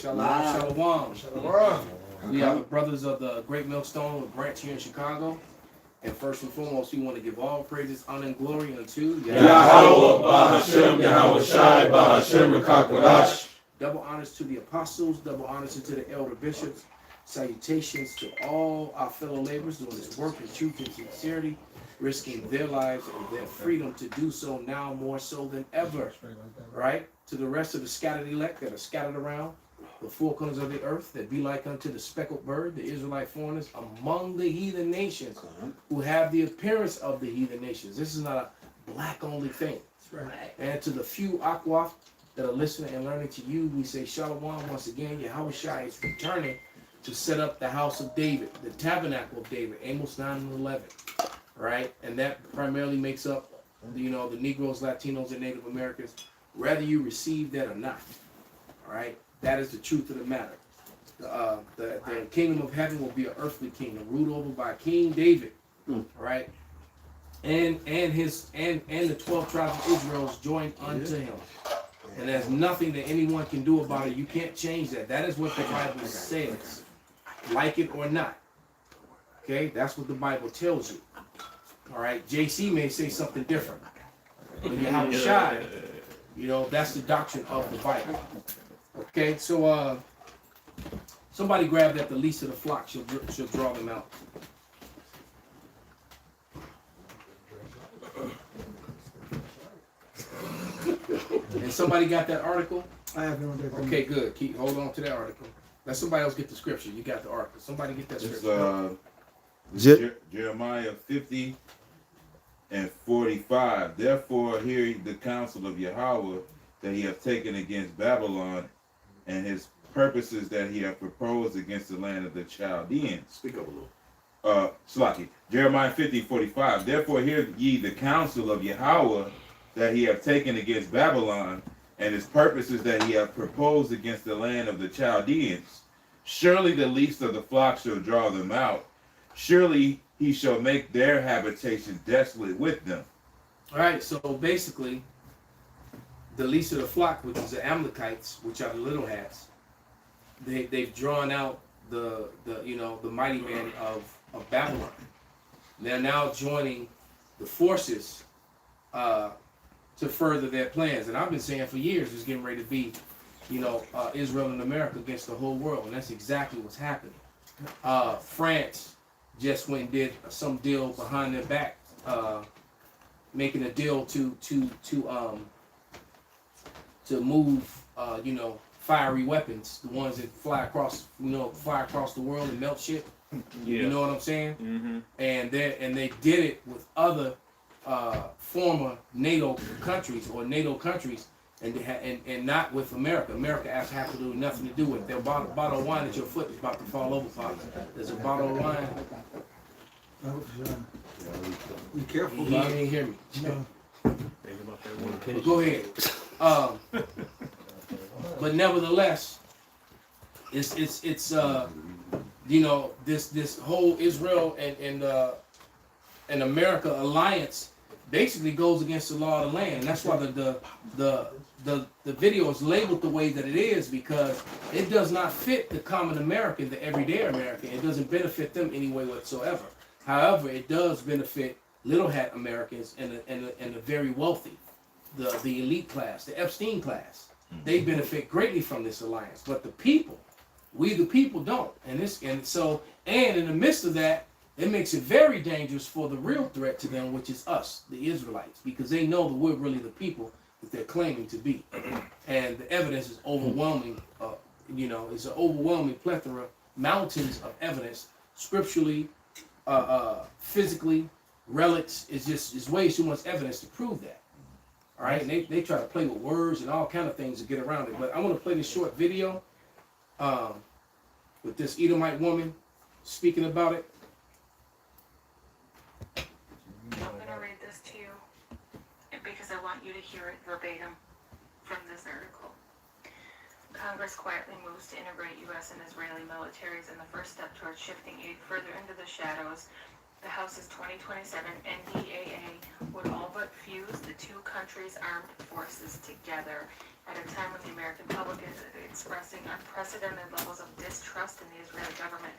Shalom. Shalom. We are the brothers of the Great Millstone branch here in Chicago. And first and foremost, we want to give all praises, honor, and glory unto Yahweh, Bahashem, Yahweh Shai, Bahashem, Rekakwadash. Double honors to the apostles, double honors to the elder bishops. Salutations to all our fellow laborers doing this work in truth and sincerity, risking their lives and their freedom to do so now more so than ever. Right? To the rest of the scattered elect that are scattered around the four corners of the earth, that be like unto the speckled bird, the Israelite foreigners among the heathen nations who have the appearance of the heathen nations. This is not a black only thing. That's right. And to the few Akwaf that are listening and learning to you, we say Shalom once again. Yahweh Shai is returning to set up the house of David, the tabernacle of David, Amos 9 and 11. Right? And that primarily makes up, the Negroes, Latinos, and Native Americans, whether you receive that or not. All right? That is the truth of the matter. The kingdom of heaven will be an earthly kingdom, ruled over by King David. All right? And the 12 tribes of Israel is joined unto him. And there's nothing that anyone can do about it. You can't change that. That is what the Bible says. Like it or not. Okay? That's what the Bible tells you. All right? JC may say something different. But Yahweh Shai, that's the doctrine of the Bible. Okay? So, somebody grab that the least of the flock should draw them out. And somebody got that article? I have no idea. Okay, good. Hold on to that article. Let somebody else get the scripture. You got the article. Somebody get that scripture. Jeremiah 50 and 45. Therefore, hear the counsel of Yahweh that he hath taken against Babylon, and his purposes that he hath proposed against the land of the Chaldeans. Speak up a little. Slaki. Jeremiah 50:45. Therefore, hear ye the counsel of Yahweh that he hath taken against Babylon, and his purposes that he hath proposed against the land of the Chaldeans. Surely the least of the flock shall draw them out. Surely he shall make their habitation desolate with them. All right, so basically, the least of the flock, which is the Amalekites, which are the little hats, they've drawn out the mighty man of Babylon. They're now joining the forces to further their plans. And I've been saying for years it's getting ready to be, Israel and America against the whole world. And that's exactly what's happening. France just went and did some deal behind their back, making a deal to move, fiery weapons, the ones that fly across the world and melt shit. Yeah. You know what I'm saying? Mm-hmm. And they did it with other former NATO countries, and not with America. America absolutely nothing to do with it. Their bottle of wine at your foot is about to fall over, Father. There's a bottle of wine. Be careful. You didn't hear me. No. But go ahead. But nevertheless, it's this whole Israel and America alliance basically goes against the law of the land. And that's why the video is labeled the way that it is, because it does not fit the common American, the everyday American. It doesn't benefit them any way whatsoever. However, it does benefit little hat Americans and the very wealthy, the elite class, the Epstein class. They benefit greatly from this alliance. But the people, we the people don't. And in the midst of that, it makes it very dangerous for the real threat to them, which is us, the Israelites, because they know that we're really the people that they're claiming to be. And the evidence is overwhelming. It's an overwhelming plethora, mountains of evidence, scripturally, physically, relics. It's way too much evidence to prove that. All right, and they try to play with words and all kind of things to get around it. But I want to play this short video with this Edomite woman speaking about it. I'm going to read this to you because I want you to hear it verbatim from this article. Congress quietly moves to integrate U.S. and Israeli militaries in the first step towards shifting aid further into the shadows. The House's 2027 NDAA would all but fuse the two countries' armed forces together At a time when the American public is expressing unprecedented levels of distrust in the Israeli government,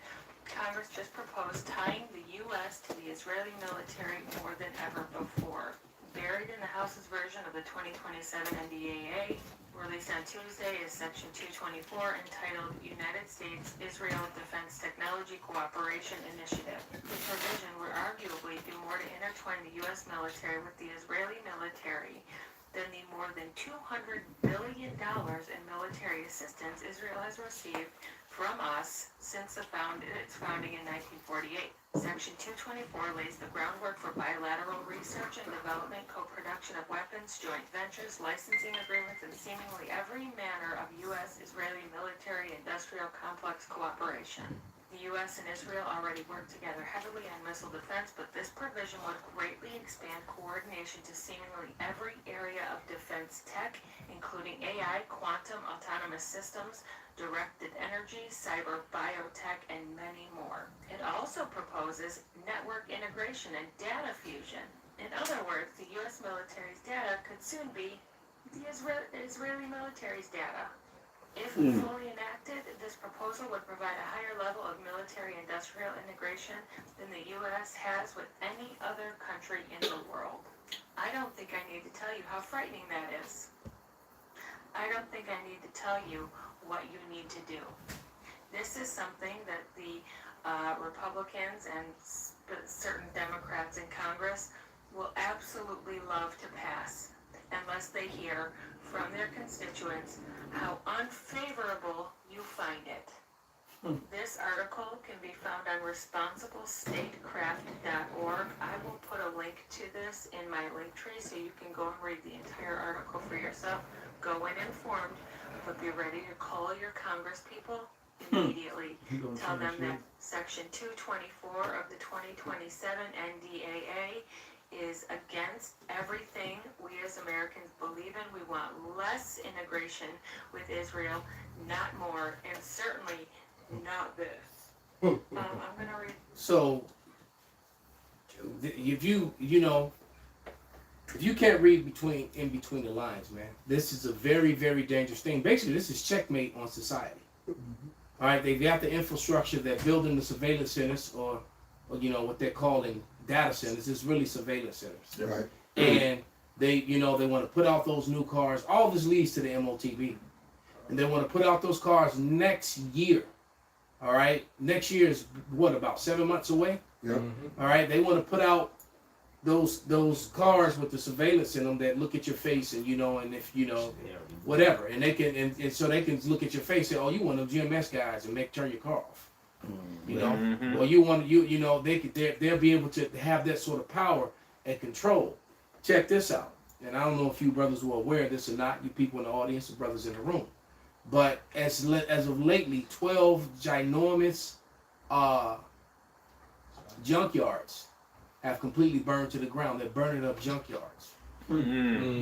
Congress just proposed tying the U.S. to the Israeli military more than ever before. Buried in the House's version of the 2027 NDAA, released on Tuesday, is Section 224 entitled United States-Israel Defense Technology Cooperation Initiative. The provision would arguably do more to intertwine the U.S. military with the Israeli military than the more than $200 billion in military assistance Israel has received from us since its founding in 1948. Section 224 lays the groundwork for bilateral research and development, co-production of weapons, joint ventures, licensing agreements, and seemingly every manner of U.S.-Israeli military-industrial complex cooperation. The U.S. and Israel already work together heavily on missile defense, but this provision would greatly expand coordination to seemingly every area of defense tech, including AI, quantum, autonomous systems, directed energy, cyber, biotech, and many more. It also proposes network integration and data fusion. In other words, the U.S. military's data could soon be the Israeli military's data. If fully enacted, this proposal would provide a higher level of military-industrial integration than the U.S. has with any other country in the world. I don't think I need to tell you how frightening that is. I don't think I need to tell you what you need to do. This is something that the Republicans and certain Democrats in Congress will absolutely love to pass unless they hear from their constituents how unfavorable you find it. This article can be found on responsiblestatecraft.org. I will put a link to this in my link tree so you can go and read the entire article for yourself. Go in informed, but be ready to call your Congress people immediately. Tell them that Section 224 of the 2027 NDAA is against everything we as Americans believe in. We want less integration with Israel, not more, and certainly not this. I'm going to read. So, if you can't read in between the lines, man, this is a very, very dangerous thing. Basically, this is checkmate on society. All right, they've got the infrastructure. They're building the surveillance centers, or what they're calling data centers. It's really surveillance centers. Right. And they want to put out those new cars. All this leads to the MOTB, and they want to put out those cars next year. All right, next year is what, about 7 months away. Yep. All right, they want to put out those cars with the surveillance in them that look at your face and and if whatever, and they can and so they can look at your face and say, oh, you one of them GMS guys, and turn your car off. Or you want they'll be able to have that sort of power and control. Check this out, and I don't know if you brothers were aware of this or not, you people in the audience, the brothers in the room, but as of lately, 12 ginormous junkyards have completely burned to the ground. They're burning up junkyards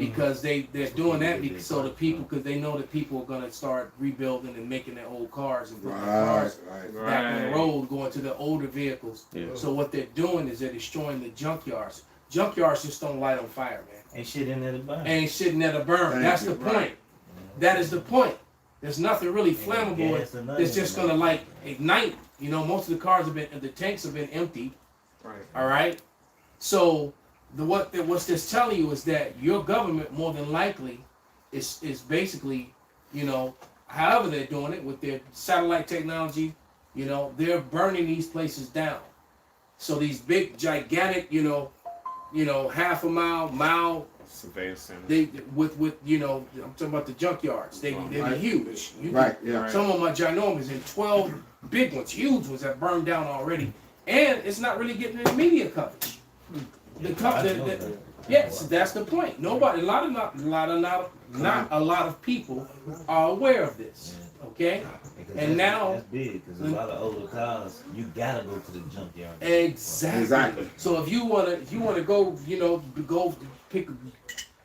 because they're doing that so the people, because they know that people are gonna start rebuilding and making their old cars and putting their cars back on the road, going to the older vehicles. Yeah. So what they're doing is they're destroying the junkyards. Junkyards just don't light on fire, man. Ain't shit in there to burn. Ain't shit in there to burn. That's the point. That is the point. There's nothing really flammable. It's just gonna ignite. Most of the cars the tanks have been emptied. Right. All right. So what's this telling you is that your government more than likely is basically, however they're doing it with their satellite technology, they're burning these places down. So these big gigantic, half a mile surveillance centers. They with I'm talking about the junkyards. They're huge. Yeah. Some of them are ginormous, and 12 big ones, huge ones, have burned down already, and it's not really getting any media coverage. Yes, that's the point. Not a lot of people are aware of this. Okay, and now that's big because a lot of older cars, you gotta go to the junkyard. Exactly. So if you wanna go,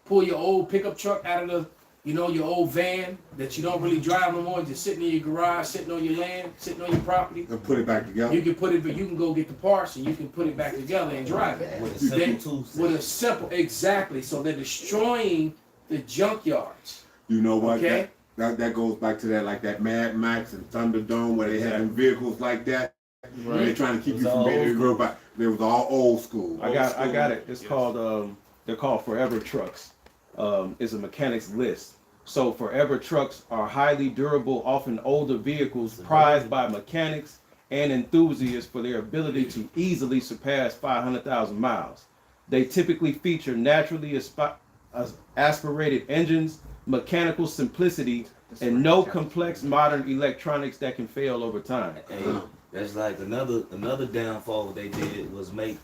pull your old pickup truck out of the, your old van that you don't really drive no more, just sitting in your garage, sitting on your land, sitting on your property. And put it back together. You can you can go get the parts and you can put it back together and drive it. With a simple tool set. Exactly. So they're destroying the junkyards. You know what? Okay. That goes back to that, like that Mad Max and Thunderdome, where they had them vehicles like that. Right. They're trying to keep It you was from all being old able to go back. They was all old school. I got it. It's called they're called Forever Trucks. It's a mechanic's list. So Forever Trucks are highly durable, often older vehicles prized by mechanics and enthusiasts for their ability to easily surpass 500,000 miles. They typically feature naturally aspirated engines, mechanical simplicity, and no complex modern electronics that can fail over time. Hey, that's like another downfall they did was make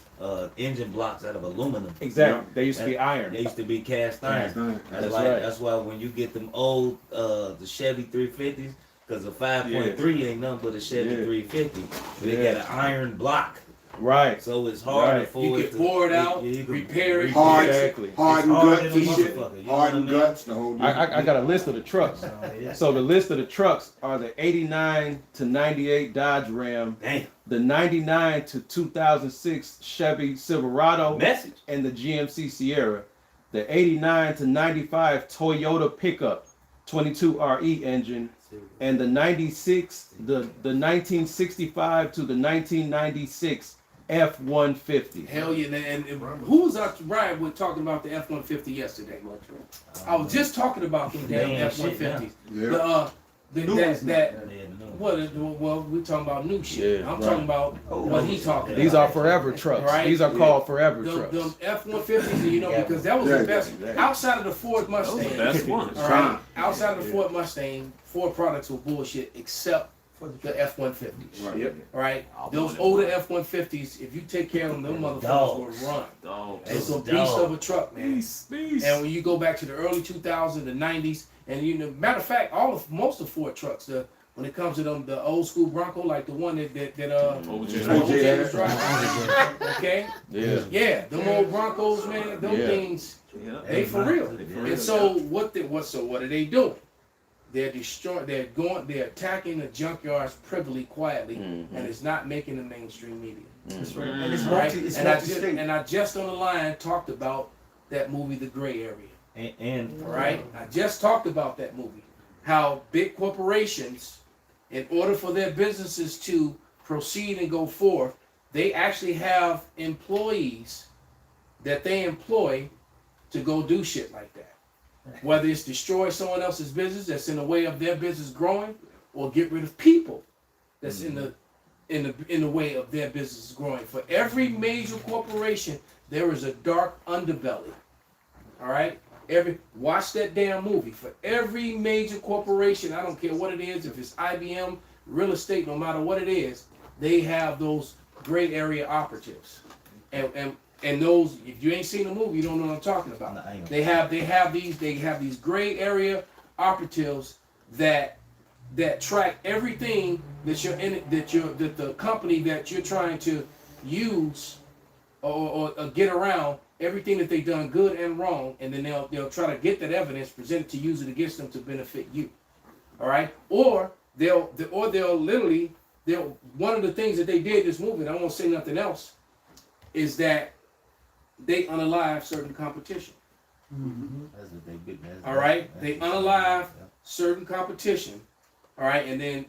engine blocks out of aluminum. Exactly. They used to be iron. They used to be cast iron. That's right. That's why when you get them old the Chevy 350s, because the 5.3 ain't nothing but a Chevy 350, they got an iron block. Right. So it's harder Right. for You it can pour it out, you can repair it. Hard, Exactly. hard and It's harder guts than and a shit. motherfucker, you know Hard what and I mean? guts, the whole I got a list of the trucks. So the list of the trucks are the 89 to 98 Dodge Ram, Damn. the 99 to 2006 Chevy Silverado, Message. and the GMC Sierra, the 89 to 95 Toyota pickup, 22 RE engine, and the 1965 to the 1996 F-150. Hell yeah, and who was out ride with talking about the F-150 yesterday? I was just talking about them damn Damn shit, F-150s. Yeah. Well, we're talking about new shit. Yeah, I'm right. talking about what he talking These about. are forever trucks. Right. These are called forever Them trucks. F-150s, you know, because that was Yeah. the best outside of the Ford Mustang. Best ones. All right, outside of the Ford Mustang, Ford products were bullshit except the F-150s. Right. Yep. Right, those older F-150s, if you take care of them motherfuckers will run. Dogs. It's a Dog. beast of a truck, man. Beast. And when you go back to the early 2000s, the 90s, and you know, matter of fact, most of Ford trucks, when it comes to them, the old school Bronco, like the one that OJ. OJ was driving, okay, Yeah. yeah, them old Broncos, man, them Yeah. things, Yeah. they for real. And so what are they doing? They're destroying. They're attacking the junkyards privily, quietly, and it's not making the mainstream media. That's right. Mm-hmm. And it's Right? multi- And I just on the line talked about that movie, The Gray Area. And Right? I just talked about that movie. How big corporations, in order for their businesses to proceed and go forth, they actually have employees that they employ to go do shit like that. Whether it's destroy someone else's business that's in the way of their business growing, or get rid of people that's in the way of their business growing. For every major corporation, there is a dark underbelly. All right? Watch that damn movie. For every major corporation, I don't care what it is, if it's IBM, real estate, no matter what it is, they have those gray area operatives. And those, if you ain't seen the movie, you don't know what I'm talking about. No, I ain't. They have these gray area operatives that track everything that the company that you're trying to use or get around, everything that they've done good and wrong, and then they'll try to get that evidence, present it to use it against them to benefit you. All right? Or they'll literally one of the things that they did in this movie, and I won't say nothing else, is that they unalive certain competition. that's what they big. All right? They unalive certain competition. All right, and then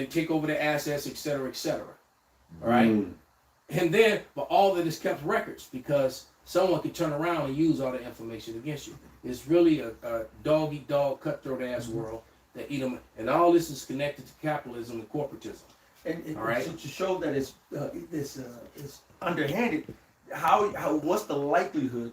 take over the assets, et cetera, et cetera. All right, and then, but all that is kept records because someone could turn around and use all the information against you. It's really a dog eat dog, cutthroat ass world that eat them, and all this is connected to capitalism and corporatism. And All right. to show that it's underhanded, what's the likelihood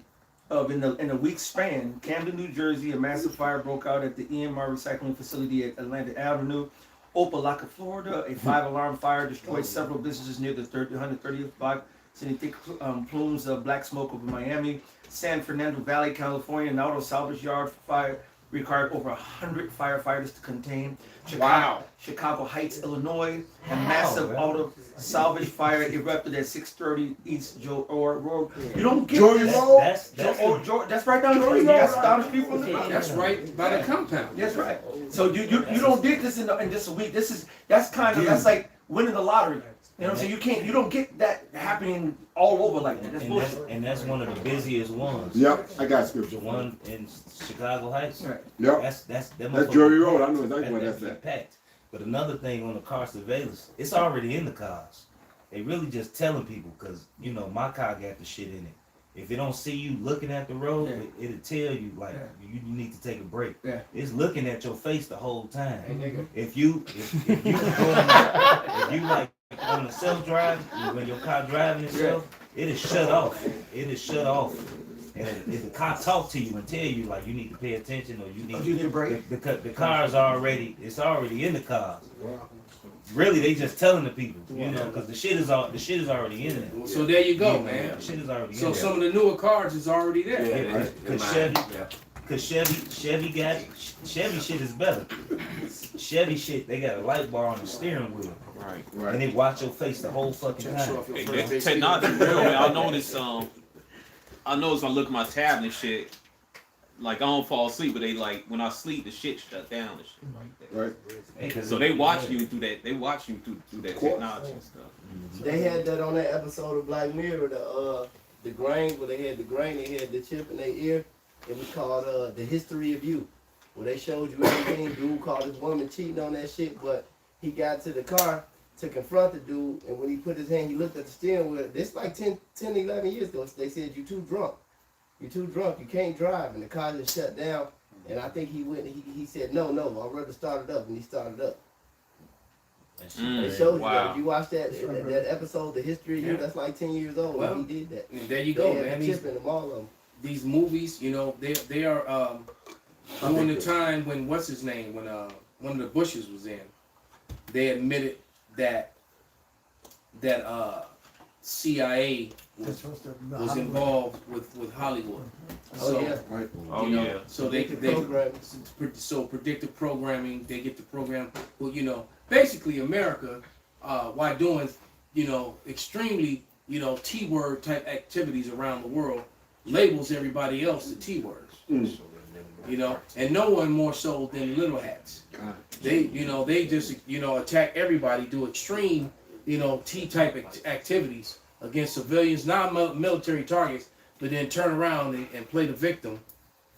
of in a week span, Camden, New Jersey, a massive fire broke out at the EMR recycling facility at Atlantic Avenue. Opelika, Florida, a 5-alarm fire destroyed several businesses near the 130th block, sending thick plumes of black smoke over Miami. San Fernando Valley, California, an auto salvage yard fire required over 100 firefighters to contain. Chicago Heights, Illinois, a massive auto salvage fire erupted at 630 East Joe Orr Road. You don't get Jordan this. Road? That's right down the street. That's down the street from the That's right by the compound. That's right. So you don't get this in just a week. That's like winning the lottery. You know what I'm saying? You don't get that happening all over like that. That's bullshit. And that's one of the busiest ones. Yep, I got scripture. The one in Chicago Heights. Right. Yep. That's Drury Road. I know exactly where that's at. packed. But another thing on the car surveillance, it's already in the cars. They really just telling people because you know my car got the shit in it. If it don't see you looking at the road, it'll tell you like you need to take a break. Yeah. It's looking at your face the whole time. Hey, nigga. If you like on the self drive when your car driving itself, it is shut off. It is shut off. And if the car talk to you and tell you like you need to pay attention or you need a break. The car's already in the cars. Really, they just telling the people, you know, because the shit is already in there. So there you go, man. The shit is already in So there. some of the newer cars is already there. Yeah, Cause Chevy shit is better. Chevy shit, they got a light bar on the steering wheel, Right. and they watch your face the whole fucking time. Hey, that technology real, man. I noticed I look at my tablet and shit, like I don't fall asleep, but they like when I sleep the shit shut down and shit like that. Right. Hey, So they watch you through that. They watch you through that technology and stuff. They had that on that episode of Black Mirror, the grain, where they had the grain, they had the chip in their ear. It was called The History of You, where they showed you everything. Dude caught his woman cheating on that shit, but he got to the car to confront the dude, and when he put his hand, he looked at the steering wheel. This like 10, 11 years ago. They said, you too drunk. You're too drunk. You can't drive. And the car just shut down. And I think he said, no, I'd rather start it up. And he started up. It shows you that. If you watch that episode, The History of You, that's like 10 years old. Well, and he did that. And there you They go, had man. the chip in them, all of them. These movies, you know, they are during the time when what's his name, when one of the Bushes was in, they admitted that CIA was involved with Hollywood. Oh, yeah. Right. Oh you know, yeah. so they Program. so predictive programming, they get the program. Well, you know, basically America, while doing, you know, extremely, you know, T-word type activities around the world, labels everybody else the T-words. You know, and no one more so than Little Hats. They just, you know, attack everybody, do extreme, you know, T-type activities against civilians, non-military targets, but then turn around and play the victim,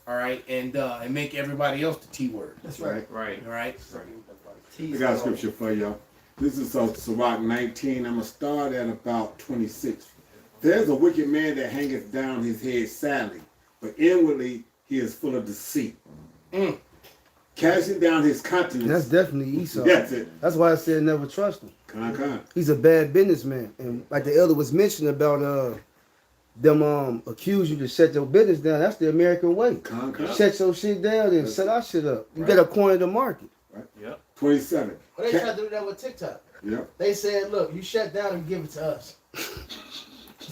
all right, and make everybody else the T-word. That's right. Right. All right. I got a scripture for y'all. This is Sirach 19. I'm going to start at about 26. There's a wicked man that hangeth down his head sadly, but inwardly he is full of deceit. Casting down his countenance. That's definitely Esau. That's it. That's why I said never trust him. Con. He's a bad businessman. And like the elder was mentioning about them accuse you to shut your business down. That's the American way. Con. Shut your shit down and shut our shit up. You gotta corner the market. Right. Yep. 27. Well, they tried to do that with TikTok. Yep. They said, look, you shut down and give it to us.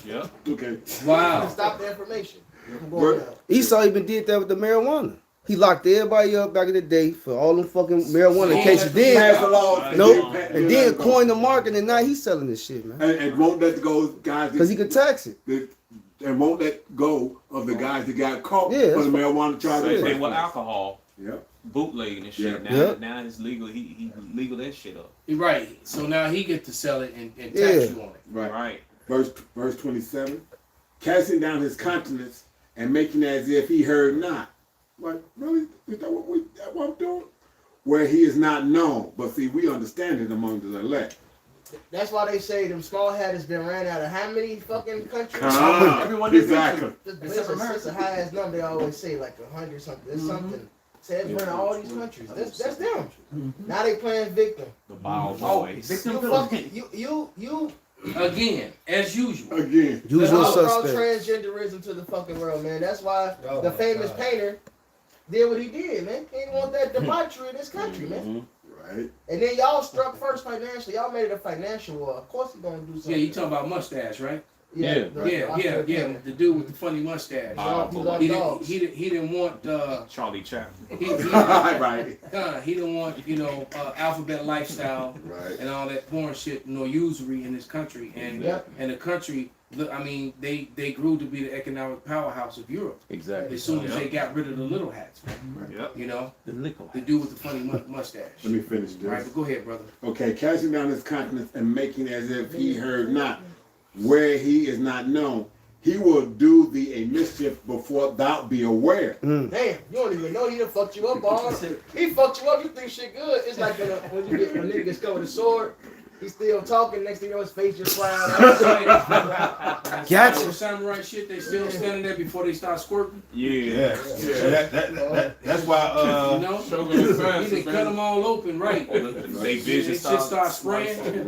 Yep. Okay. Wow. Stop the information. What? Esau even did that with the marijuana. He locked everybody up back in the day for all them fucking marijuana cases. Pass the Then, law. nope. And then coined the market, and now he's selling this shit, man. And won't let go guys. Because he could tax it. And won't let go of the guys that got caught Yeah, for the marijuana Same charges. thing with alcohol, Yep. bootlegging and shit. Yeah. Now it's legal. He legal that shit up. Right. So now he get to sell it and tax Yeah. you on it. Right. Verse 27. Casting down his countenance and making as if he heard not. Like, really? Is that what I'm doing? Where he is not known. But see, we understand it among the elect. That's why they say them small hatters been ran out of how many fucking countries? Everyone is exactly. It's a high ass number. They always say like 100 something. There's something. Say it's been in all these countries. That's them. Now they playing victim. The Bow Oh, Boys. victim You villain. fucking you. Again, as usual. Again. Usual Brought suspect. transgenderism to the fucking world, man. That's why the famous painter did what he did, man. He didn't want that debauchery in this country, man. Right. And then y'all struck first financially. Y'all made it a financial war. Of course he's gonna do something. Yeah, you talking about mustache, right? Yeah. Yeah. The dude with the funny mustache. He didn't want Charlie Chaplin. Right. He didn't want alphabet lifestyle Right. and all that foreign shit nor usury in this country. And the country, I mean, they grew to be the economic powerhouse of Europe Exactly. as soon as they got rid of the little hats, man. Yep. You know, The liquor. the dude with the funny mustache. Let me finish this. All right, but go ahead, brother. Okay, casting down his countenance and making as if he heard not, where he is not known. He will do thee a mischief before thou be aware. Damn, you don't even know he done fucked you up, boss. He fucked you up, you think shit good. It's like when you get a nigga gets covered with a sword, he's still talking, next thing you know his face just fly out. Gotcha. Samurai shit, they still standing there before they start squirting. Yeah. That's why You know, he done cut them all open, right? They They vision shit start spraying.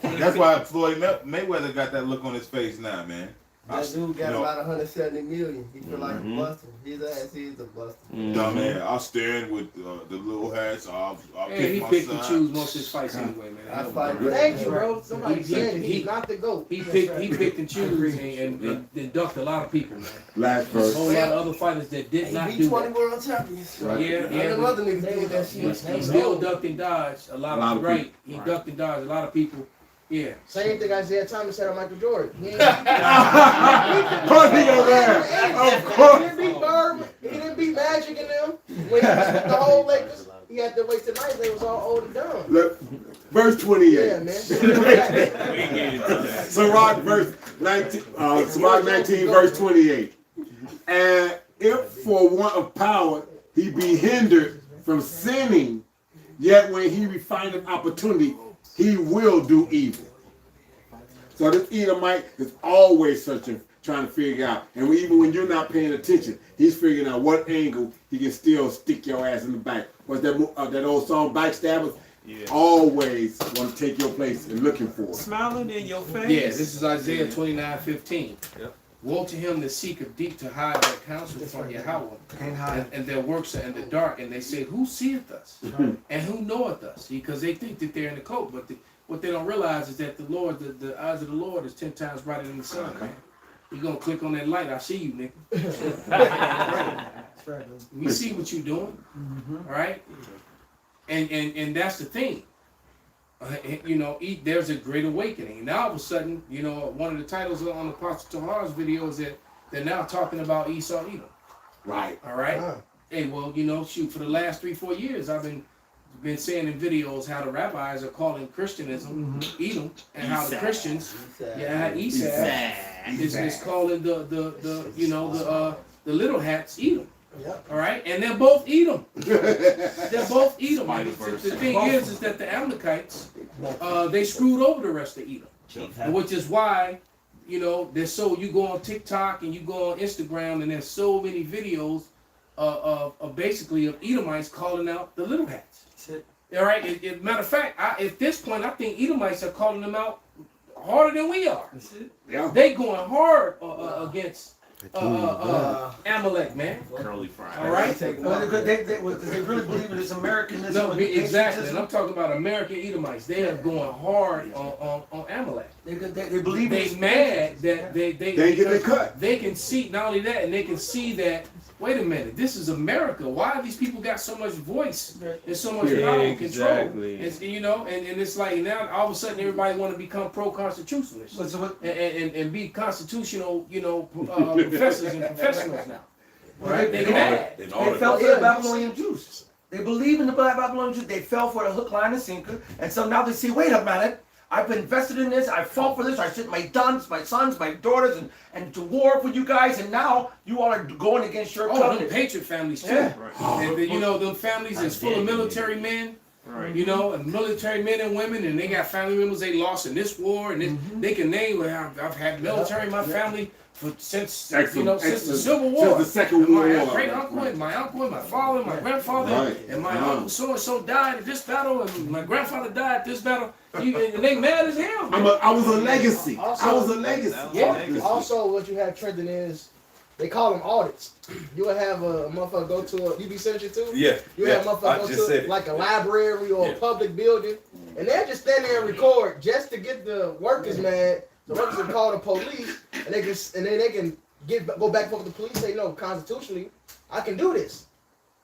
that's why Floyd Mayweather got that look on his face now, man. That dude got You know, about 170 million. He feel like a buster. His ass is a buster. No man, I'll stand with the little hats. I'll Hey, he pick picked my and side. choose most of his fights anyway, man. I fight. Thank you, bro. Somebody said it. He's not the GOAT. He picked and choose and ducked a lot of people, man. Last A verse. whole lot of other fighters that did not He do beat 20 that. world champions. Right. Yeah, Them but other niggas did that shit. he still ducked and dodged a lot of people. right. He ducked and dodged a lot of people. Yeah. Same thing Isaiah Thomas said on Michael Jordan. He ain't- Put me on that. Of course. He didn't beat Bird. He didn't beat Magic and them. When he was with the whole Lakers, he had to wait till night. They was all old and dumb. Look, verse 28. Yeah, man. We ain't getting into that. Sirach verse 19, Sirach 19 verse 28. And if for want of power he be hindered from sinning, yet when he refindeth opportunity, he will do evil. So this Edomite is always searching, trying to figure out. And even when you're not paying attention, he's figuring out what angle he can still stick your ass in the back. What's that old song, Backstabbers? Yeah. Always want to take your place and looking for it. Smiling in your face. Yeah, this is Isaiah 29:15. Yep. Woe to him that seeketh deep to hide their counsel from Yahweh, and their works are in the dark, and they say, who seeth us? And who knoweth us? Because they think that they're in the coat, but what they don't realize is that the Lord, the eyes of the Lord is 10 times brighter than the sun, man. You're gonna click on that light, I see you, nigga. We see what you're doing, all right? And that's the thing. There's a great awakening. Now all of a sudden, one of the titles on the Apostle Tahar's video is that they're now talking about Esau Edom. Right. All right. Hey, well, for the last 3-4 years, I've been saying in videos how the rabbis are calling Christianism Edom, and how the Christians, Esau is calling the little hats Edom. Yep. All right, and they're both Edom. They're both Edom. The thing is that the Amalekites, they screwed over the rest of Edom, which is why, there's you go on TikTok and you go on Instagram, and there's so many videos of Edomites calling out the little hats. All right. Matter of fact, at this point, I think Edomites are calling them out harder than we are. Yeah. They going hard against Amalek, man. Curly fry. All right. They really believe in this Americanism. No, and exactly. And patriotism. I'm talking about American Edomites. They are going hard on Amalek. They believe in They this mad that they get their cut. They can see not only that, and they can see that. Wait a minute, this is America. Why these people got so much voice and so much power and control? Exactly. And it's like now all of a sudden everybody want to become pro-constitutionalists and be constitutional, professors and professionals now. Right? They mad. They fell for the Babylonian Jews. They believe in the Babylonian Jews. They fell for the hook, line, and sinker. And so now they see, wait a minute. I've invested in this. I fought for this. I sent my sons, my daughters, and to war for you guys. And now you all are going against your Oh, them covenant. patriot families too. Yeah. And them families is full of military men. Right. And military men and women, and they got family members they lost in this war, and they can name. I've had military in my family since the Civil War. Since the Second World My War. great uncle and my uncle and my father and my grandfather Right. and my uncle so and so died at this battle, and my grandfather died at this battle. And they mad as hell. Man. I was a legacy. I was a legacy. Yeah. Also, what you have trending is they call them audits. You would have a motherfucker go to you be searching too? Yeah. You have a motherfucker go to like a library or a public building, and they'll just stand there and record just to get the workers mad So brothers can call the police, and then they can go back and forth with the police. Say no, constitutionally, I can do this.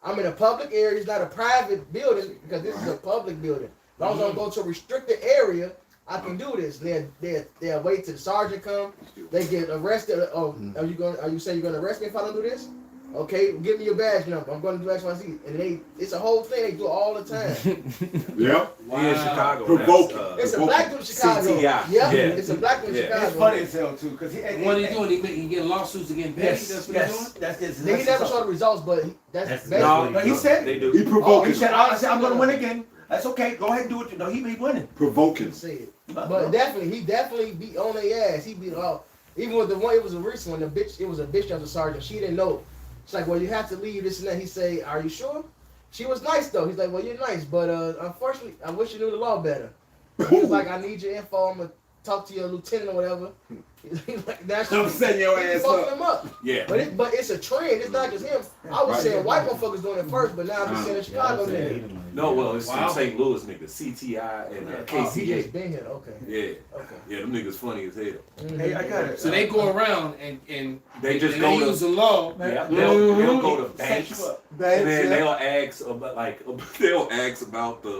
I'm in a public area. It's not a private building because this is a public building. As long as I go to a restricted area, I can do this. They'll wait till the sergeant come. They get arrested. Oh, are you saying you're gonna arrest me if I don't do this? Okay, give me your badge number. I'm going to do X, Y, Z. And it's a whole thing. They do it all the time. Yep. Wow. In Chicago. Provoking. It's a black dude in Chicago. CTI. Yeah, Yeah. it's a black dude in Chicago. It's funny as hell too, because What are you doing? He getting lawsuits against paid? That's what he's doing? That's his. He never saw the results, but that's basically. No, he said They do. He provoking. he said, I'm going to win again. That's okay. Go ahead and do it. No, he be winning. Provoking. Say it. But definitely, he definitely beat on their ass. He beat even with the one. It was a recent one. It was a bitch that was a sergeant. She didn't know. She's like, well, you have to leave this and that. He say, are you sure? She was nice though. He's like, well, you're nice, but unfortunately, I wish you knew the law better. He was like, I need your info. I'm gonna talk to your lieutenant or whatever. He's like, that's I'm setting your ass fucking up. him up. Yeah. But it's a trend. It's not just him. I was saying white motherfuckers doing it first, but now I'm saying Chicago nigga. No, well, it's Wow. some St. Louis niggas, CTI and Oh, he KCA. just been here. Okay. Yeah. Okay. Yeah, them niggas funny as hell. Hey, I got it. So they go around and They just they go to use the law. Yeah, they'll go to Set banks you up. and then they'll ask about about the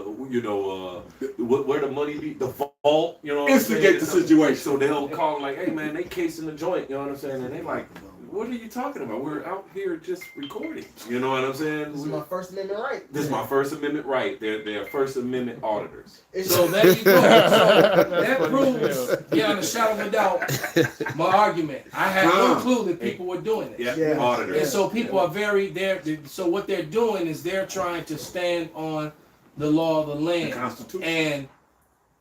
where the money be, the vault, you know what I'm saying? Instigate the situation. So they'll call like, hey man, they casing the joint, you know what I'm saying? And they like, what are you talking about? We're out here just recording. You know what I'm saying? This is my First Amendment right. This is my First Amendment right. They're First Amendment auditors. So there you go. So that proves beyond a shadow of a doubt my argument. I had no clue that people were doing it. Yeah, Yeah. auditors. And so people are so what they're doing is they're trying to stand on the law of the land Constitution.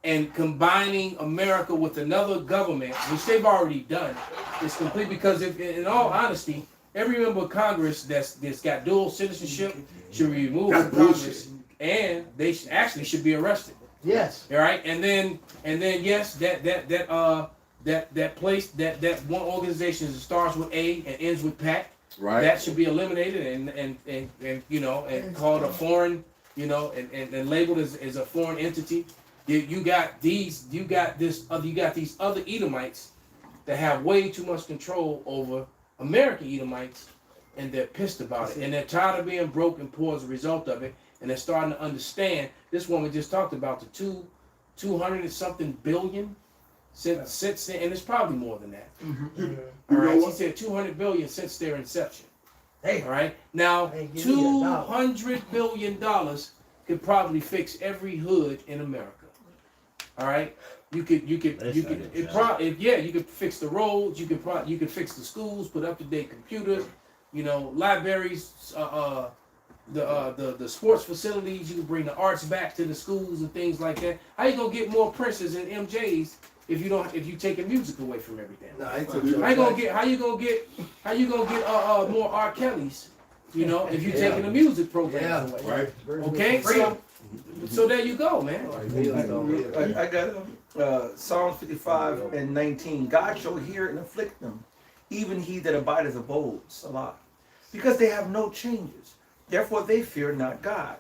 and combining America with another government, which they've already done, is complete because if, in all honesty, every member of Congress that's got dual citizenship should be removed That's from Congress, and they actually should be arrested. Yes. All right, and then yes, that one organization that starts with A and ends with PAC, Right. that should be eliminated and called a foreign, and labeled as a foreign entity. You got these other Edomites that have way too much control over American Edomites, and they're pissed about it, and they're tired of being broke and poor as a result of it, and they're starting to understand. This one we just talked about, the 200 and something billion since then, and it's probably more than that. All right, she said 200 billion since their inception. All right, now $200 billion could probably fix every hood in America. All right, you could fix the roads, you could fix the schools, put up to date computers, libraries, the sports facilities. You can bring the arts back to the schools and things like that. How you gonna get more Princes and MJs if you taking music away from everything? How you gonna get more R. Kellys? If you taking the music program away. Right. Okay, so there you go, man. I got Psalm 55 and 19. God shall hear and afflict them, even he that abideth of old, Salah, because they have no changes. Therefore they fear not God.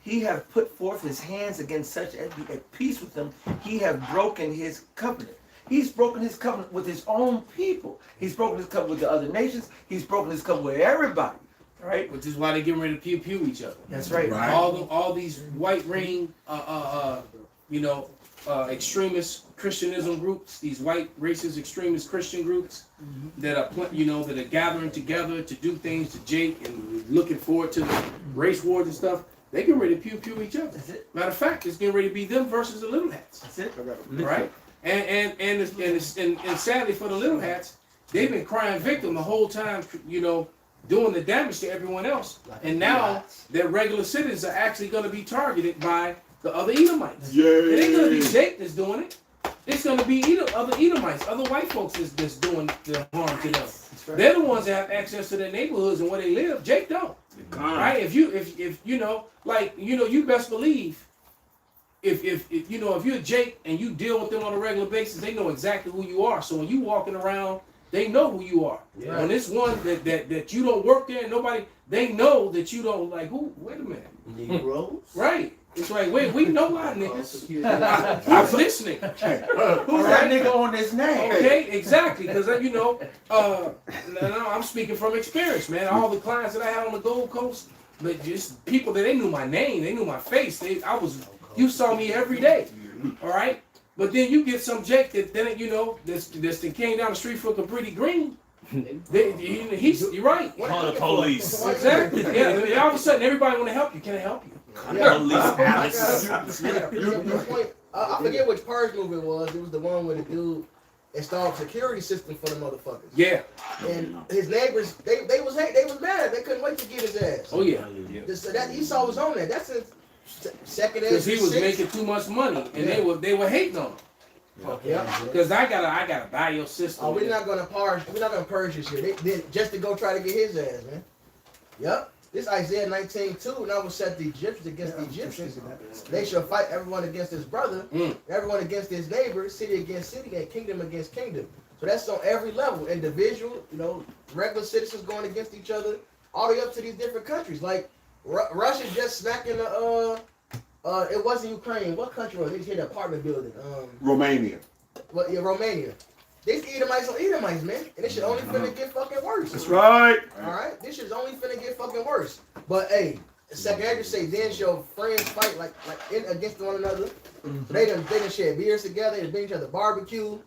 He hath put forth his hands against such as be at peace with them. He hath broken his covenant. He's broken his covenant with his own people. He's broken his covenant with the other nations. He's broken his covenant with everybody. Right? Which is why they're getting ready to pew each other. That's right. Right. All these white ring, extremist Christianism groups, these white racist extremist Christian groups that are gathering together to do things to Jake and looking forward to the race wars and stuff. They getting ready to pew each other. That's it. Matter of fact, it's getting ready to be them versus the little hats. That's it. Right? And sadly for the little hats, they've been crying victim the whole time, doing the damage to everyone else. And now their regular citizens are actually going to be targeted by the other Edomites. Yeah. It ain't going to be Jake that's doing it. It's going to be other Edomites, other white folks that's doing the harm to them. Right. They're the ones that have access to their neighborhoods and where they live. Jake don't. Right? If you best believe if you're Jake and you deal with them on a regular basis, they know exactly who you are. So when you walking around, they know who you are. Yeah. When it's one that you don't work there and nobody, they know that you don't who. Wait a minute. Negroes. Right. It's like, wait, we know our niggas. Who's listening? Who's that nigga on this name? Okay, exactly. Because you know, I'm speaking from experience, man. All the clients that I had on the Gold Coast, but just people that they knew my name, they knew my face. You saw me every day. All right. But then you get some Jake that then you know this came down the street looking pretty green. You're right. Call the police. Exactly. Yeah. All of a sudden, everybody want to help you. Can I help you? I forget which Purge movie it was. It was the one where the dude installed a security system for the motherfuckers. Yeah. And his neighbors, they was mad. They couldn't wait to get his ass. Oh yeah. So that Esau was on that. That's his second. Because he was making too much money, and they were hating on him. Yeah. Because I gotta buy your system. Oh, we're not gonna purge this shit. Just to go try to get his ass, man. Yep. This Isaiah 19:2, and I will set the Egyptians against the Egyptians. They shall fight everyone against his brother, everyone against his neighbor, city against city, and kingdom against kingdom. So that's on every level. Individual, you know, regular citizens going against each other, all the way up to these different countries. Like Russia just smacking the it wasn't Ukraine. What country was it? They just hit an apartment building. Romania. Well, yeah, Romania. These Edomites on Edomites, man. And this shit only finna get fucking worse. That's right. Alright? This shit's only finna get fucking worse. But hey, second Ezra say, then shall friends fight against one another. So they done shared beers together, they done been each other barbecue.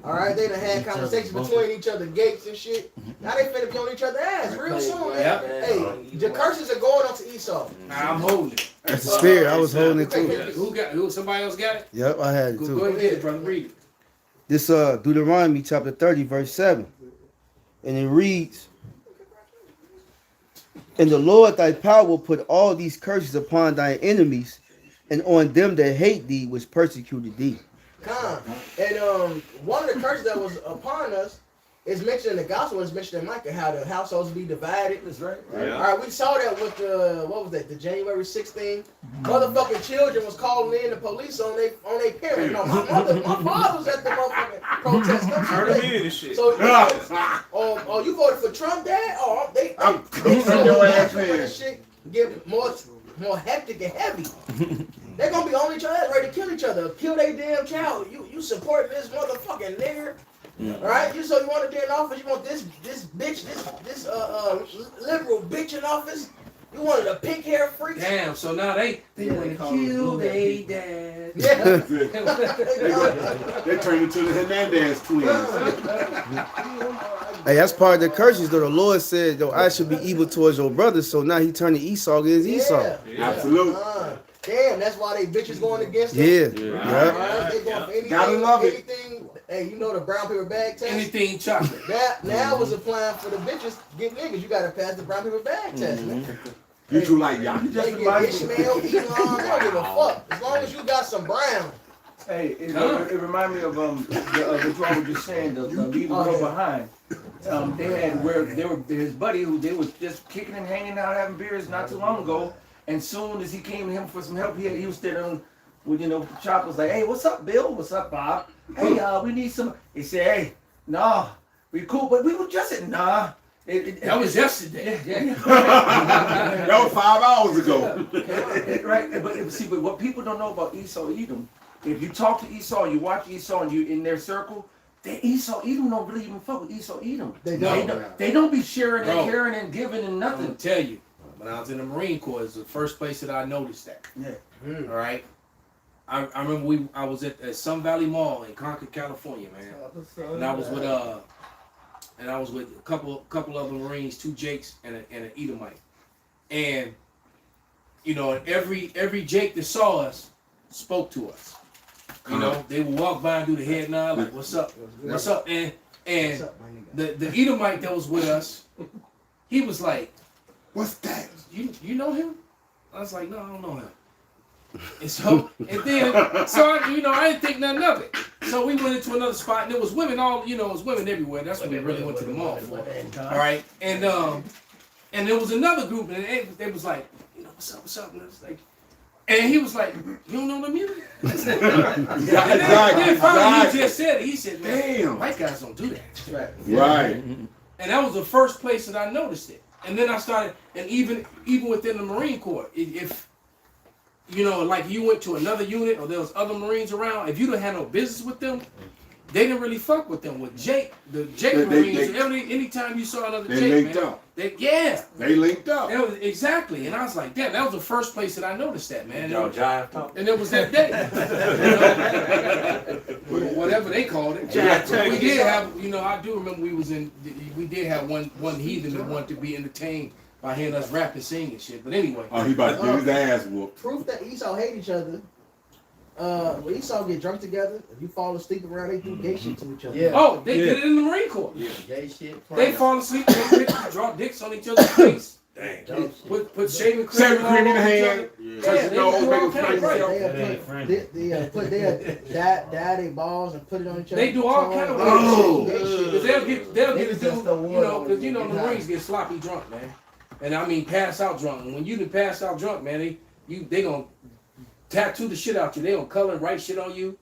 Alright, they done had conversations between each other gates and shit. Now they finna be on each other's ass real soon, man. Yep. Hey, the curses are going on to Esau. I'm holding it. That's the spirit. I was holding it too. Who somebody else got it? Yep, I had it Go too. ahead and get it, brother. Read it. This Deuteronomy chapter 30, verse 7. And it reads, and the Lord thy power will put all these curses upon thy enemies, and on them that hate thee, which persecuted thee. And one of the curses that was upon us is mentioned in the gospel, is mentioned in Micah, how the households be divided. That's right. Yeah. All right, we saw that with the January 16th. Motherfucking children was calling in the police on their parents. No, my father was at the motherfucking protest. Heard him hear this shit. So, oh, you voted for Trump, Dad? Oh, they so your ass when this shit get more hectic and heavy. They're gonna be on each other, ready to kill each other, kill their damn child. You supporting this motherfucking nigger? All right, you want to get in office? You want this bitch, this liberal bitch in office? You wanted a pink hair freak? Damn, so now they want to kill their dad. Yeah. They turned into the Hernandez twins. Hey, that's part of the curses, though. The Lord said, though, I should be evil towards your brothers, so now he turned Esau against Esau. Yeah. Absolutely. Damn, that's why they bitches going against them. Yeah. They going for anything. Gotta love it. Anything. Hey, you know the brown paper bag test? Anything chocolate. That now was applying for the bitches. Get niggas, you gotta pass the brown paper bag test, man. You two like y'all. They get Ishmael, Elon, they don't give a fuck. As long as you got some brown. Hey, it reminded me of the drama just saying the leave the world behind. They had where they were his buddy who they was just kicking and hanging out having beers not too long ago, and soon as he came to him for some help, he was standing with Chop was like, hey, what's up, Bill? What's up, Bob? Hey, we need some. He said, hey, nah, we cool, but we were just at nah. That was yesterday. That was 5 hours ago. Right, but see, but what people don't know about Esau Edom, if you talk to Esau, you watch Esau, and you in their circle, Esau Edom don't really even fuck with Esau Edom. They don't be sharing and caring and giving and nothing. I'm gonna tell you, when I was in the Marine Corps, it's the first place that I noticed that. Yeah. All right. I remember I was at Sun Valley Mall in Concord, California, man, and I was with a couple of the Marines, 2 Jakes and an Edomite, and every Jake that saw us spoke to us. You know, they would walk by and do the head nod like, "What's up? What's up?" And the Edomite that was with us, he was like, "What's that? You know him?" I was like, "No, I don't know him." And so I didn't think nothing of it. So we went into another spot, and there was women it was women everywhere. That's what we really went to the mall for. All right, and there was another group, and they was like, what's up? And it was like, and he was like, you don't know the music? And then finally he just said it. He said, man, damn, white guys don't do that. Right. And that was the first place that I noticed it. And then I started, and even within the Marine Corps, if you know, like you went to another unit or there was other Marines around, if you didn't have no business with them, they didn't really fuck with them. With Jake, the Jake Marines, anytime you saw another Jake, linked man, up. They linked up. That was, exactly. And I was like, damn, that was the first place that I noticed that, man. Y'all jive talk. And it was that day. You know? Whatever they called it. We did have, you know, I do remember we did have one heathen that wanted to be entertained by hearing us rap and sing and shit. But anyway. Oh, he about to get his ass whooped. Proof that Esau hate each other. When Esau get drunk together, if you fall asleep around, they do gay shit to each other. Yeah. Oh, they did it in the Marine Corps. Yeah, gay shit. They fall asleep, they draw dicks on each other's face. Dang. Put shaving cream Shaving cream in the hand. Yeah, they do all kind of right. They put dye their balls and put it on each other. They do all kind of shit. Because they'll get Niggas to just don't do, you know, want because you know to the get Marines get sloppy drunk, man. And I mean pass out drunk. And when you done pass out drunk, man, they gonna tattoo the shit out you. They gonna color and write shit on you.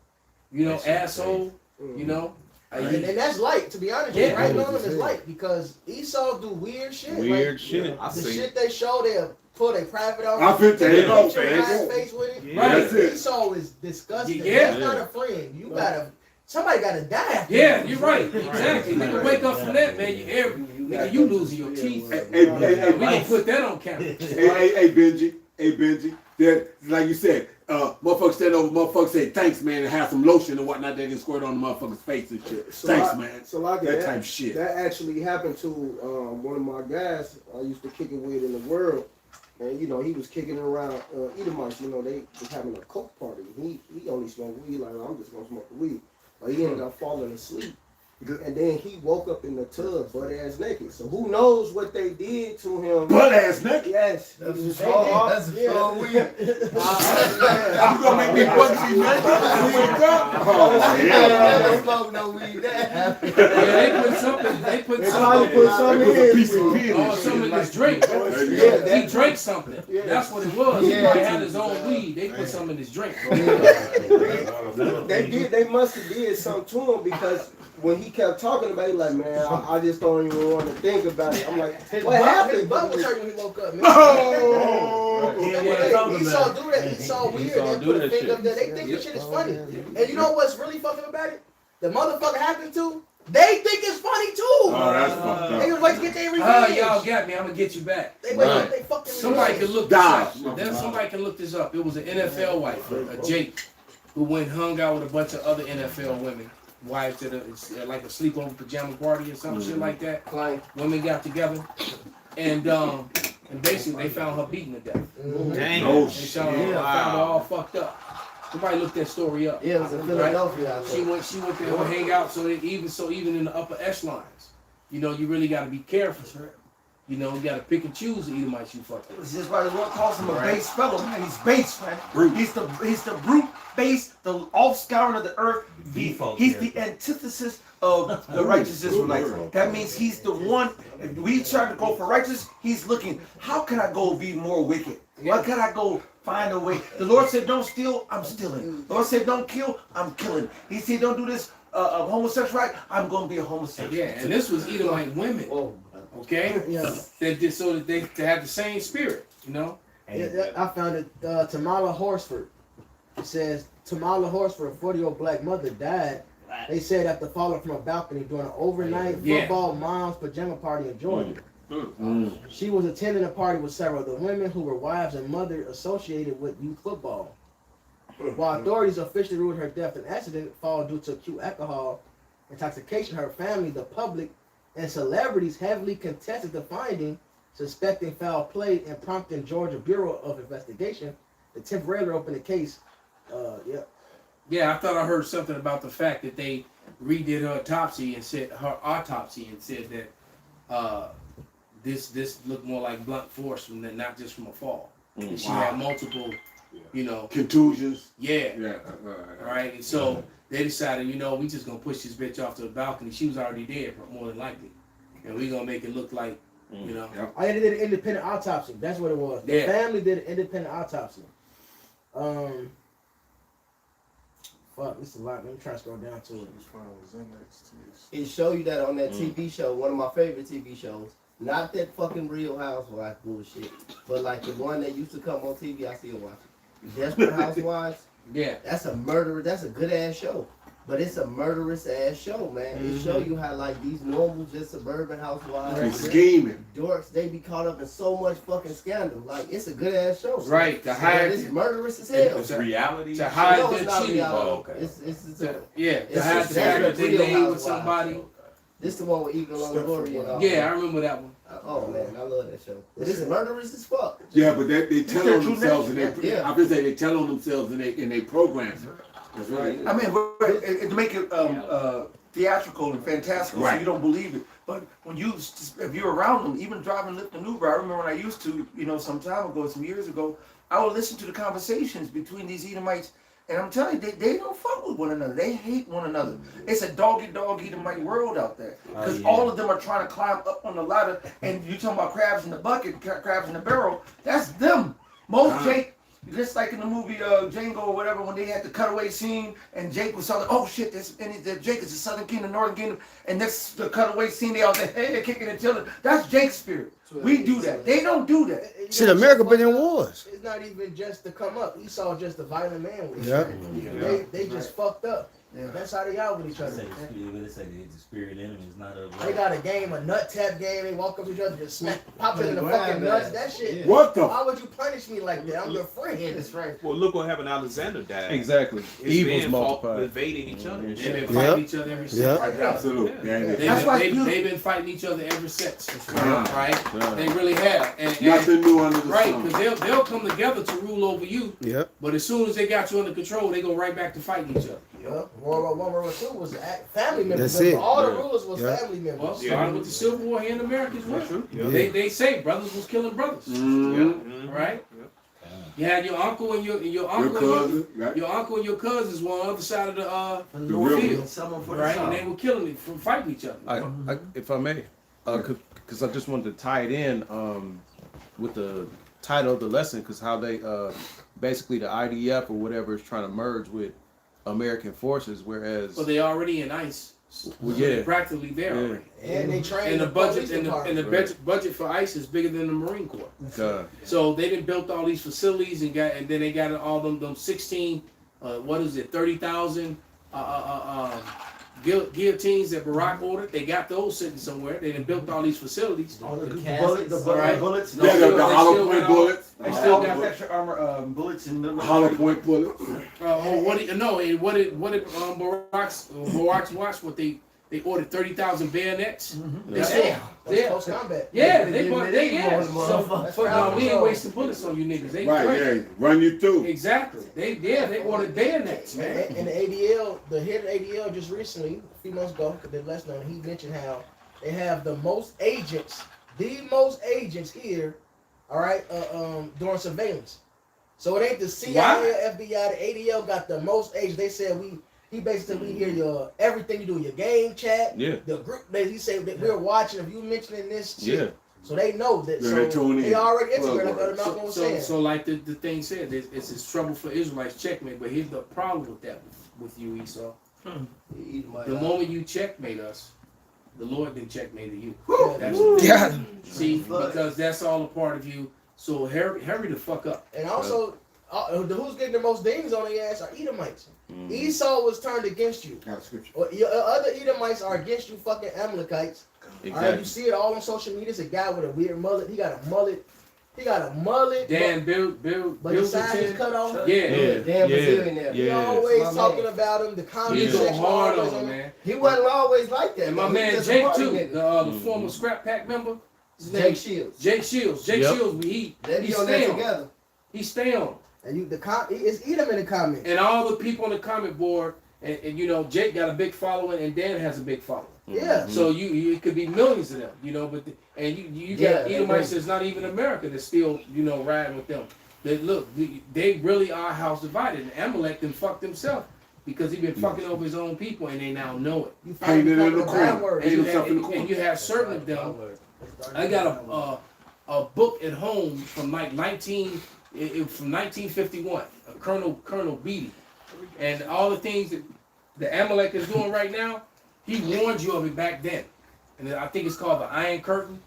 You know, asshole. You know. And that's light, to be honest. Yeah. Right on them is light because Esau do weird shit. Weird shit. The shit they show, they'll pull a private off. I fit there. Put your face with it. Yeah. Right. That's it. Esau is disgusting. Yeah. That's not a friend. You gotta. Somebody gotta die. Yeah, you're right. Exactly. Nigga, wake up from that, man. You losing your teeth. Hey, We gonna put that on camera. Hey, Benji. That, like you said, motherfuckers stand over, motherfuckers say thanks, man, and have some lotion and whatnot. They can squirt on the motherfucker's face and shit. Thanks, man. So like that type of shit. That actually happened to one of my guys I used to kick it with in the world. And you know, he was kicking around Edomites, you know, they was having a coke party. He only smoked weed, like I'm just gonna smoke the weed. But he ended up falling asleep. And then he woke up in the tub, butt ass naked. So who knows what they did to him? Butt ass naked? Yes. That's a strong weed. You gonna make me butt you naked? Oh, Don't smoke no weed. Yeah, they put something They in. a piece of pin. Oh, something in this drink. Yeah, He drank something. That's what it was. He probably had his own weed. They put something in his drink. They must have did something to him because when he kept talking about it, like, man, I just don't even want to think about it. I'm like, what happened? His butt was hurt when he woke up, man. Oh! Esau do that. Esau weird. They put a finger up there. They think this shit is funny. And you know what's really fucking about it? The motherfucker happened to, they think it's funny too. Oh, that's fucked up. They was like to get their revenge. Y'all got me. I'm gonna get you back. They wait till they fucking Somebody revenge. can look this up. Then somebody can look this up. It was an NFL wife, a Jake, who went hung out with a bunch of other NFL women. Wives at like a sleepover pajama party or some shit like that. Women got together and basically they found her beaten to death. Dang. Oh, They found her all fucked up. Somebody looked that story up. Yeah, it was in Philadelphia. She went there to hang out. So even in the upper echelons, you know, you really got to be careful. You know, you got to pick and choose the Edomites you fuck with. This is why the Lord calls him a base fellow, man. He's base, man. Brute. He's the brute base, the offscouring of the earth. He's the antithesis of the righteous Israelites. That means he's the one. If we try to go for righteous, he's looking. How can I go be more wicked? How can I go find a way? The Lord said, "Don't steal." I'm stealing. The Lord said, "Don't kill." I'm killing. He said, "Don't do this." Homosexual, right? I'm going to be a homosexual. Yeah, and this was Edomite women. Okay, that so that they have the same spirit, you know. I found it. Tamala Horsford. It says Tamala Horsford, a 40-year-old black mother, died. They said after falling from a balcony during an overnight football mom's pajama party in Georgia. She was attending a party with several other women who were wives and mothers associated with youth football. While authorities officially ruled her death an accident fall due to acute alcohol intoxication, her family, the public, and celebrities heavily contested the finding, suspecting foul play and prompting Georgia Bureau of Investigation to temporarily open the case. Yeah, I thought I heard something about the fact that they redid her autopsy and said that this looked more like blunt force than not just from a fall. She had multiple, you know, contusions. Yeah. Right. And so they decided, you know, we just gonna push this bitch off to the balcony. She was already dead, more than likely, and we gonna make it look like, you know. They did an independent autopsy. That's what it was. The family did an independent autopsy. Fuck, this is a lot. Let me try to scroll down to it. It show you that on that TV show, one of my favorite TV shows. Not that fucking Real Housewives bullshit, but like the one that used to come on TV. I still watch Desperate Housewives. Yeah. That's a murderer. That's a good ass show. But it's a murderous ass show, man. It show you how like these normal, just suburban housewives, And scheming. dorks, they be caught up in so much fucking scandal. Like it's a good ass show. Right. To hide. It's murderous as hell. It's reality. To hide No, their it's not cheating. reality. Oh, okay. It's Yeah. To It's hide just the fact that they real laid with housewives. somebody. This the one with Eagle on Glory and all. Yeah, I remember that one. Oh man, I love that show. But it's murderous as fuck. Yeah, but they tell on themselves and they. Yeah. I would say they tell on themselves in they programs. That's right. I mean, to make it theatrical and fantastical, so Right. you don't believe it. But when if you're around them, even driving Lyft and Uber, I remember when I used to, some time ago, some years ago, I would listen to the conversations between these Edomites, and I'm telling you, they don't fuck with one another. They hate one another. It's a dog-eat-dog Edomite world out there, because all of them are trying to climb up on the ladder. And you talking about crabs in the bucket, crabs in the barrel? That's them. Most Jake. Just like in the movie Django or whatever, when they had the cutaway scene and Jake was telling, oh shit, Jake is the Southern Kingdom, Northern Kingdom, and that's the cutaway scene. They all say, hey, they're kicking and chilling. That's Jake's spirit. We do that. They don't do that. Shit, America been in wars. It's not even just to come up. Esau just a violent man with each Yeah. other. They just fucked up. That's how they are with each other. They say the spirit enemy is not of They got a game, a nut tap game. They walk up to each other, just smack, pop it in the fucking nuts. That shit. What the? Why would you punish me like that? I'm your friend. That's right. Well, look what happened. Alexander died. Exactly. His Evil's men multiplied. invading each other. And They've shit. been fighting each other ever since. Yeah. Absolutely. Yeah. That's why it's They've been fighting each other ever since. Yeah. Right? Yeah. They really have. And Nothing new under the right, sun. because they'll come together to rule over you. Yep. But as soon as they got you under control, they go right back to fighting each other. Yeah. World War I, World War II was family members. That's it. All the Yeah. rulers was Yeah. family members. Well, starting with the Civil War here in America as well. Yeah. They say brothers was killing brothers. Mhm. Right? You had your uncle and your Your uncle cousin, right? your uncle and your cousins were on the other side of the river. field. Someone for the Right? And South. they were killing it from fighting each other. If I may, because I just wanted to tie it in with the title of the lesson, because how they basically the IDF or whatever is trying to merge with American forces, whereas But they already in ICE. well, So they're yeah, practically there Yeah. already. And they trained And the budget police and the department. budget for ICE is bigger than the Marine Corps. God. So they done built all these facilities and then they got all them 16 30,000 guillotines that Barack ordered. They got those sitting somewhere. They done built all these facilities. All the caskets, right? bullets. Yeah, the hollow point bullets. They still got extra armor bullets in the Hollow point bullets. What did Barack's watch? What they ordered 30,000 bayonets. They still, Damn. That's yeah, close combat. yeah, They they did bought they medieval yeah. on the So, motherfucker. but no, we ain't wasting bullets on you niggas. They Right, great. yeah. Run you through. Exactly. They ordered bayonets, man. And the ADL, the head of ADL just recently, a few months ago, the last known, he mentioned how they have the most agents here, all right, during surveillance. So it ain't the CIA, FBI, the ADL got the most agents. They said he basically we hear your everything you do, your game chat, Yeah. the group. He said that we're watching if you mentioning this shit. Yeah. So they know that. Yeah, So they tune in. already integrated. Like Brother Malcolm was So saying. like the thing said, it's trouble for Israelites checkmate. But here's the problem with that with you, Esau. The moment you checkmate us, the Lord then checkmated you. That's the thing. Yeah. See, because that's all a part of you. So hurry the fuck up. And also, who's getting the most dings on their ass are Edomites. Esau was turned against you. Got scripture. Or your other Edomites are against you, fucking Amalekites. All right, you see it all on social media. It's a guy with a weird mullet. He got a mullet. Dan but his side is cut off. Yeah. Damn billionaire. He Yeah. always My talking man. about him. The comment He's so section hard always on him, man. He wasn't always like that. And my though. He man just a Jake party too, nigga. the former Scrap Pack member. His name Jake Shields. Jake Shields. Jake Yep. Shields. They He be on there stay on. together. He stay on. And it's Edom in the comments. And all the people on the comment board, and you know, Jake got a big following, and Dan has a big following. Yeah. So you it could be millions of them, you know. But you got Edomites that's not even America that's still riding with them. They really are house divided. And Amalek then fucked himself because he been fucking over his own people, and they now know it. You Painted in the bad corner. word. And you, himself have, in the corner. and you have certain of them. I got a book at home from like 1951, Colonel Beatty, and all the things that the Amalek is doing right now. He warned you of it back then, and I think it's called the Iron Curtain.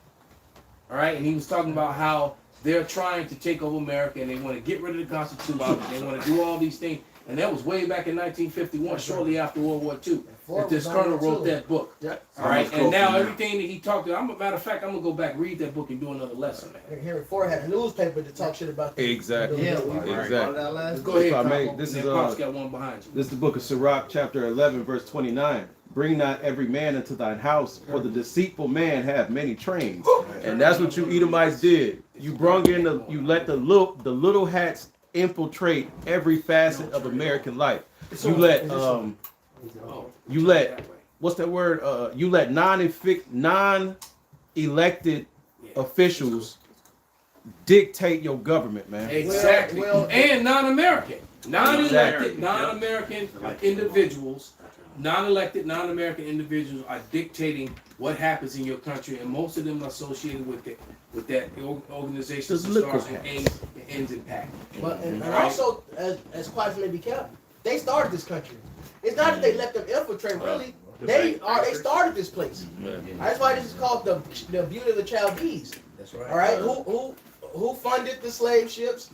All right, and he was talking about how they're trying to take over America and they want to get rid of the Constitution. They want to do all these things. And that was way back in 1951, shortly after World War II. That this colonel wrote that book. All right, and now everything that he talked to, matter of fact, I'm gonna go back, read that book, and do another lesson, man. Henry Ford had a newspaper to talk shit about that. Exactly. Yeah, Exactly. Go ahead, If I may, Capo. this And is then Pops got one behind you. This is the book of Sirach, chapter 11, verse 29. Bring not every man into thine house, for the deceitful man have many trains. And that's what you Edomites did. You brung in you let the little hats infiltrate every facet of American life. You let what's that word? You let non-elected officials dictate your government, man. Exactly. And non-American. Non-elected, Exactly. non-American individuals, non-elected, non-American individuals are dictating what happens in your country, and most of them are associated with that organization that starts with ends in pack. But and also, as quiet as may be kept, they started this country. It's not that they let them infiltrate. Really, they started this place. That's why this is called the beauty of the Chaldees. That's right. All right, who funded the slave ships?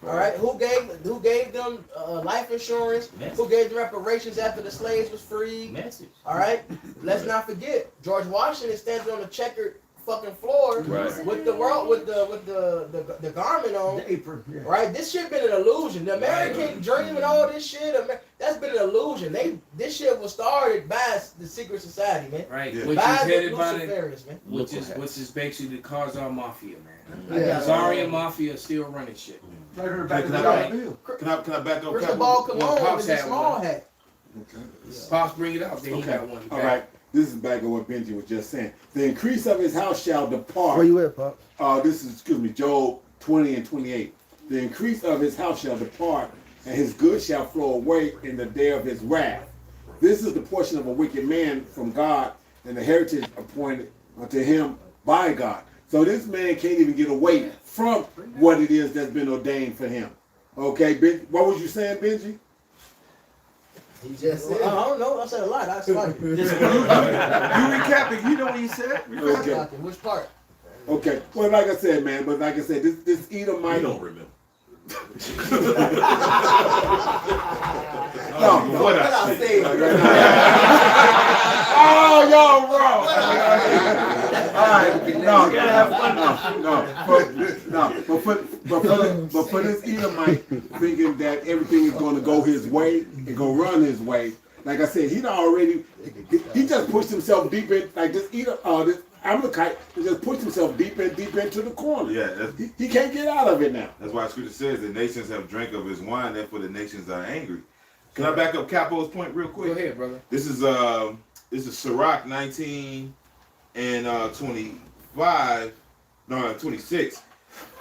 All right, who gave them life insurance? Who gave them reparations after the slaves was freed? All right, let's not forget George Washington standing on the checkered fucking floor with the garment on. The apron. Yeah. Right, this shit been an illusion. The American dream and all this shit, that's been an illusion. This shit was started by the secret society, man. Right, Yeah. which is headed by Luciferians, man. which is basically the Khazar Mafia, man. Yeah. The Khazarian Mafia is still running shit. Can I Right. back up? Crystal ball Well, cologne Pops is a had small one. hat. Pops, bring it out. Then he got one. All right. This is back on what Benji was just saying. The increase of his house shall depart. Where you at, Pop? This is, Job 20 and 28. The increase of his house shall depart, and his goods shall flow away in the day of his wrath. This is the portion of a wicked man from God, and the heritage appointed unto him by God. So this man can't even get away from what it is that's been ordained for him. Okay, what was you saying, Benji? He just said. I don't know. I said a lot. I started. You recapping? You know what he said? Okay. Which part? Okay. Well, like I said, man. But like I said, this Edomite. You don't remember. What I say? Oh, y'all wrong. All right. No, you gotta have fun. But for this Edomite thinking that everything is going to go his way and go run his way, like I said, he just pushed himself deep in, like this Amalekite just pushed himself deep into the corner. Yeah, he can't get out of it now. That's why Scripture says the nations have drank of his wine, therefore the nations are angry. Can I back up Capo's point real quick? Go ahead, brother. This is Sirach 19 and 26.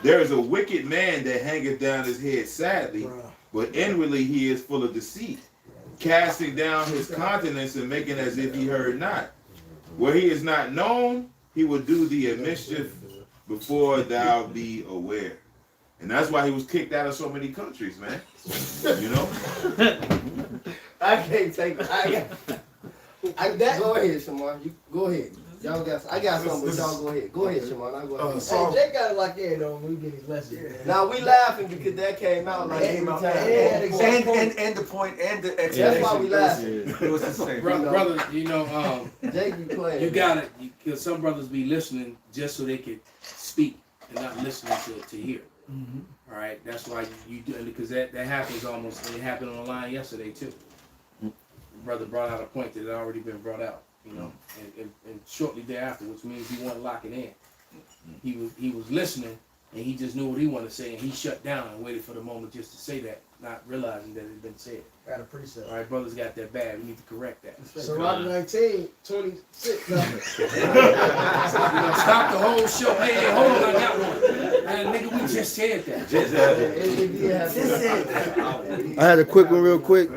There is a wicked man that hangeth down his head sadly, but inwardly he is full of deceit, casting down his countenance and making as if he heard not. Where he is not known, he will do thee a mischief before thou be aware. And that's why he was kicked out of so many countries, man. You know? I can't take it. Go ahead, Shamar. You go ahead. Y'all got. I got something, but y'all go ahead. Go ahead, Shamar. I'll go ahead. Hey, Jake got it like that though. When we get his lesson. Now we laughing because that came out like every time. And the point and the explanation. That's why we laughing. It was the same. Brother, Jake be playing. You got it. Because some brothers be listening just so they could speak and not listening to hear. All right, that's why you do it, because that happens almost, and it happened on the line yesterday too. Brother brought out a point that had already been brought out, and shortly thereafter, which means he wasn't locking in. He was listening, and he just knew what he wanted to say, and he shut down and waited for the moment just to say that, not realizing that it had been said. Got a precept. All right, brothers got that bad. We need to correct that. Sirach 19, 26. Stop the whole show. Hey, hold on, I got one. Man, nigga, we just said that. I had a quick one real quick. I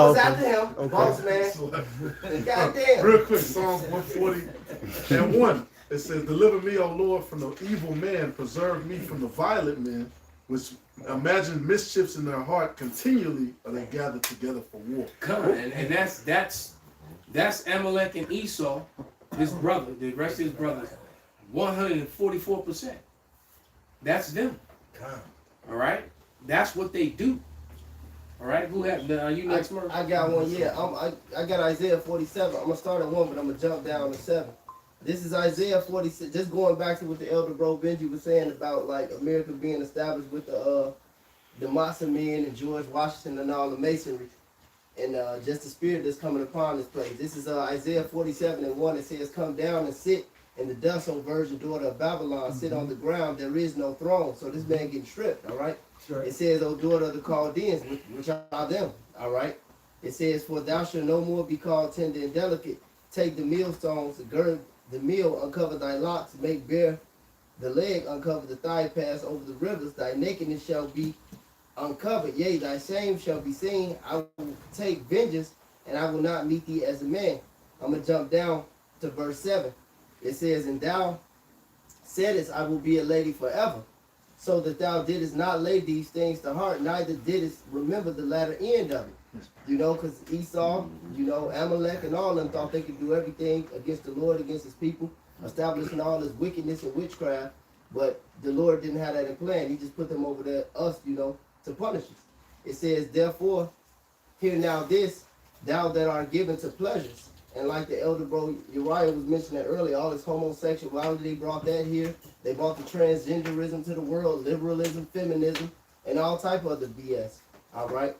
was after him, boss man. Goddamn. Real quick, Psalms 140:1. It says, "Deliver me, O Lord, from the evil man. Preserve me from the violent men, which imagine mischiefs in their heart continually, are they gathered together for war." Come on, and that's Amalek and Esau, his brother, the rest of his brothers. 144%. That's them. All right? That's what they do. All right? Who have you next, Murph? I got one, yeah. I got Isaiah 47. I'm going to start at 1, but I'm going to jump down to 7. This is Isaiah 46. Just going back to what the elder bro Benji was saying about like America being established with the Matza men and George Washington and all the masonry. And just the spirit that's coming upon this place. This is Isaiah 47 and 1. It says, come down and sit in the dust, O virgin daughter of Babylon. Sit on the ground. There is no throne. So this man getting stripped, all right? Right. It says, O daughter of the Chaldeans, which are them, all right? It says, for thou shalt no more be called tender and delicate. Take the millstones, gird the mill, uncover thy locks, make bare the leg, uncover the thigh, pass over the rivers. Thy nakedness shall be uncovered, yea, thy shame shall be seen. I will take vengeance, and I will not meet thee as a man. I'm going to jump down to verse 7. It says, and thou saidest, I will be a lady forever, so that thou didst not lay these things to heart, neither didst remember the latter end of it. You know, because Esau, you know, Amalek and all of them thought they could do everything against the Lord, against his people, establishing all this wickedness and witchcraft. But the Lord didn't have that in plan. He just put them over there, us, you know, to punish us. It says, therefore, hear now this, thou that art given to pleasures. And like the elder bro Uriah was mentioning earlier, all this homosexuality, they brought that here. They brought the transgenderism to the world, liberalism, feminism, and all type of other BS. All right?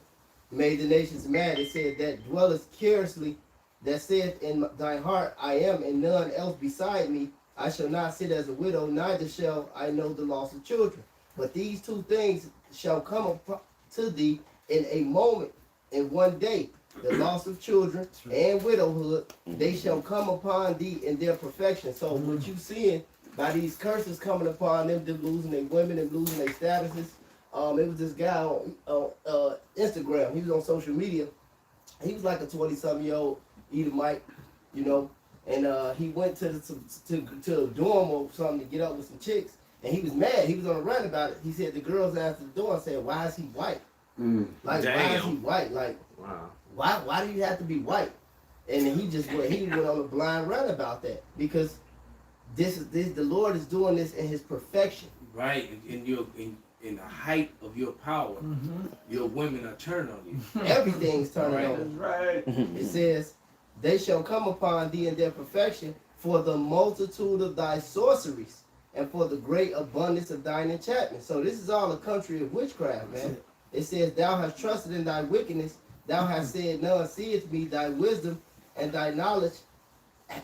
Made the nations mad. It said that dwelleth curiously, that saith in thine heart, I am, and none else beside me. I shall not sit as a widow, neither shall I know the loss of children. But these two things shall come to thee in a moment, in one day. The loss of children and widowhood, they shall come upon thee in their perfection. So what you seeing by these curses coming upon them losing their women and losing their statuses. It was this guy on Instagram. He was on social media. He was like a 20-something-year-old Edomite, you know, and he went to a dorm or something to get up with some chicks, and he was mad. He was on a rant about it. He said the girls answered the door and said, "Why is he white? Like, Damn. why is he white? Like, Wow. why do you have to be white?" And then he went on a blind rant about that because the Lord is doing this in His perfection. Right, in the height of your power, your women are turned on you. Everything's turning Right. on you. Right. It says, they shall come upon thee in their perfection for the multitude of thy sorceries and for the great abundance of thine enchantments. So this is all a country of witchcraft, man. It says, thou hast trusted in thy wickedness. Thou hast said, none seeth me. Thy wisdom and thy knowledge,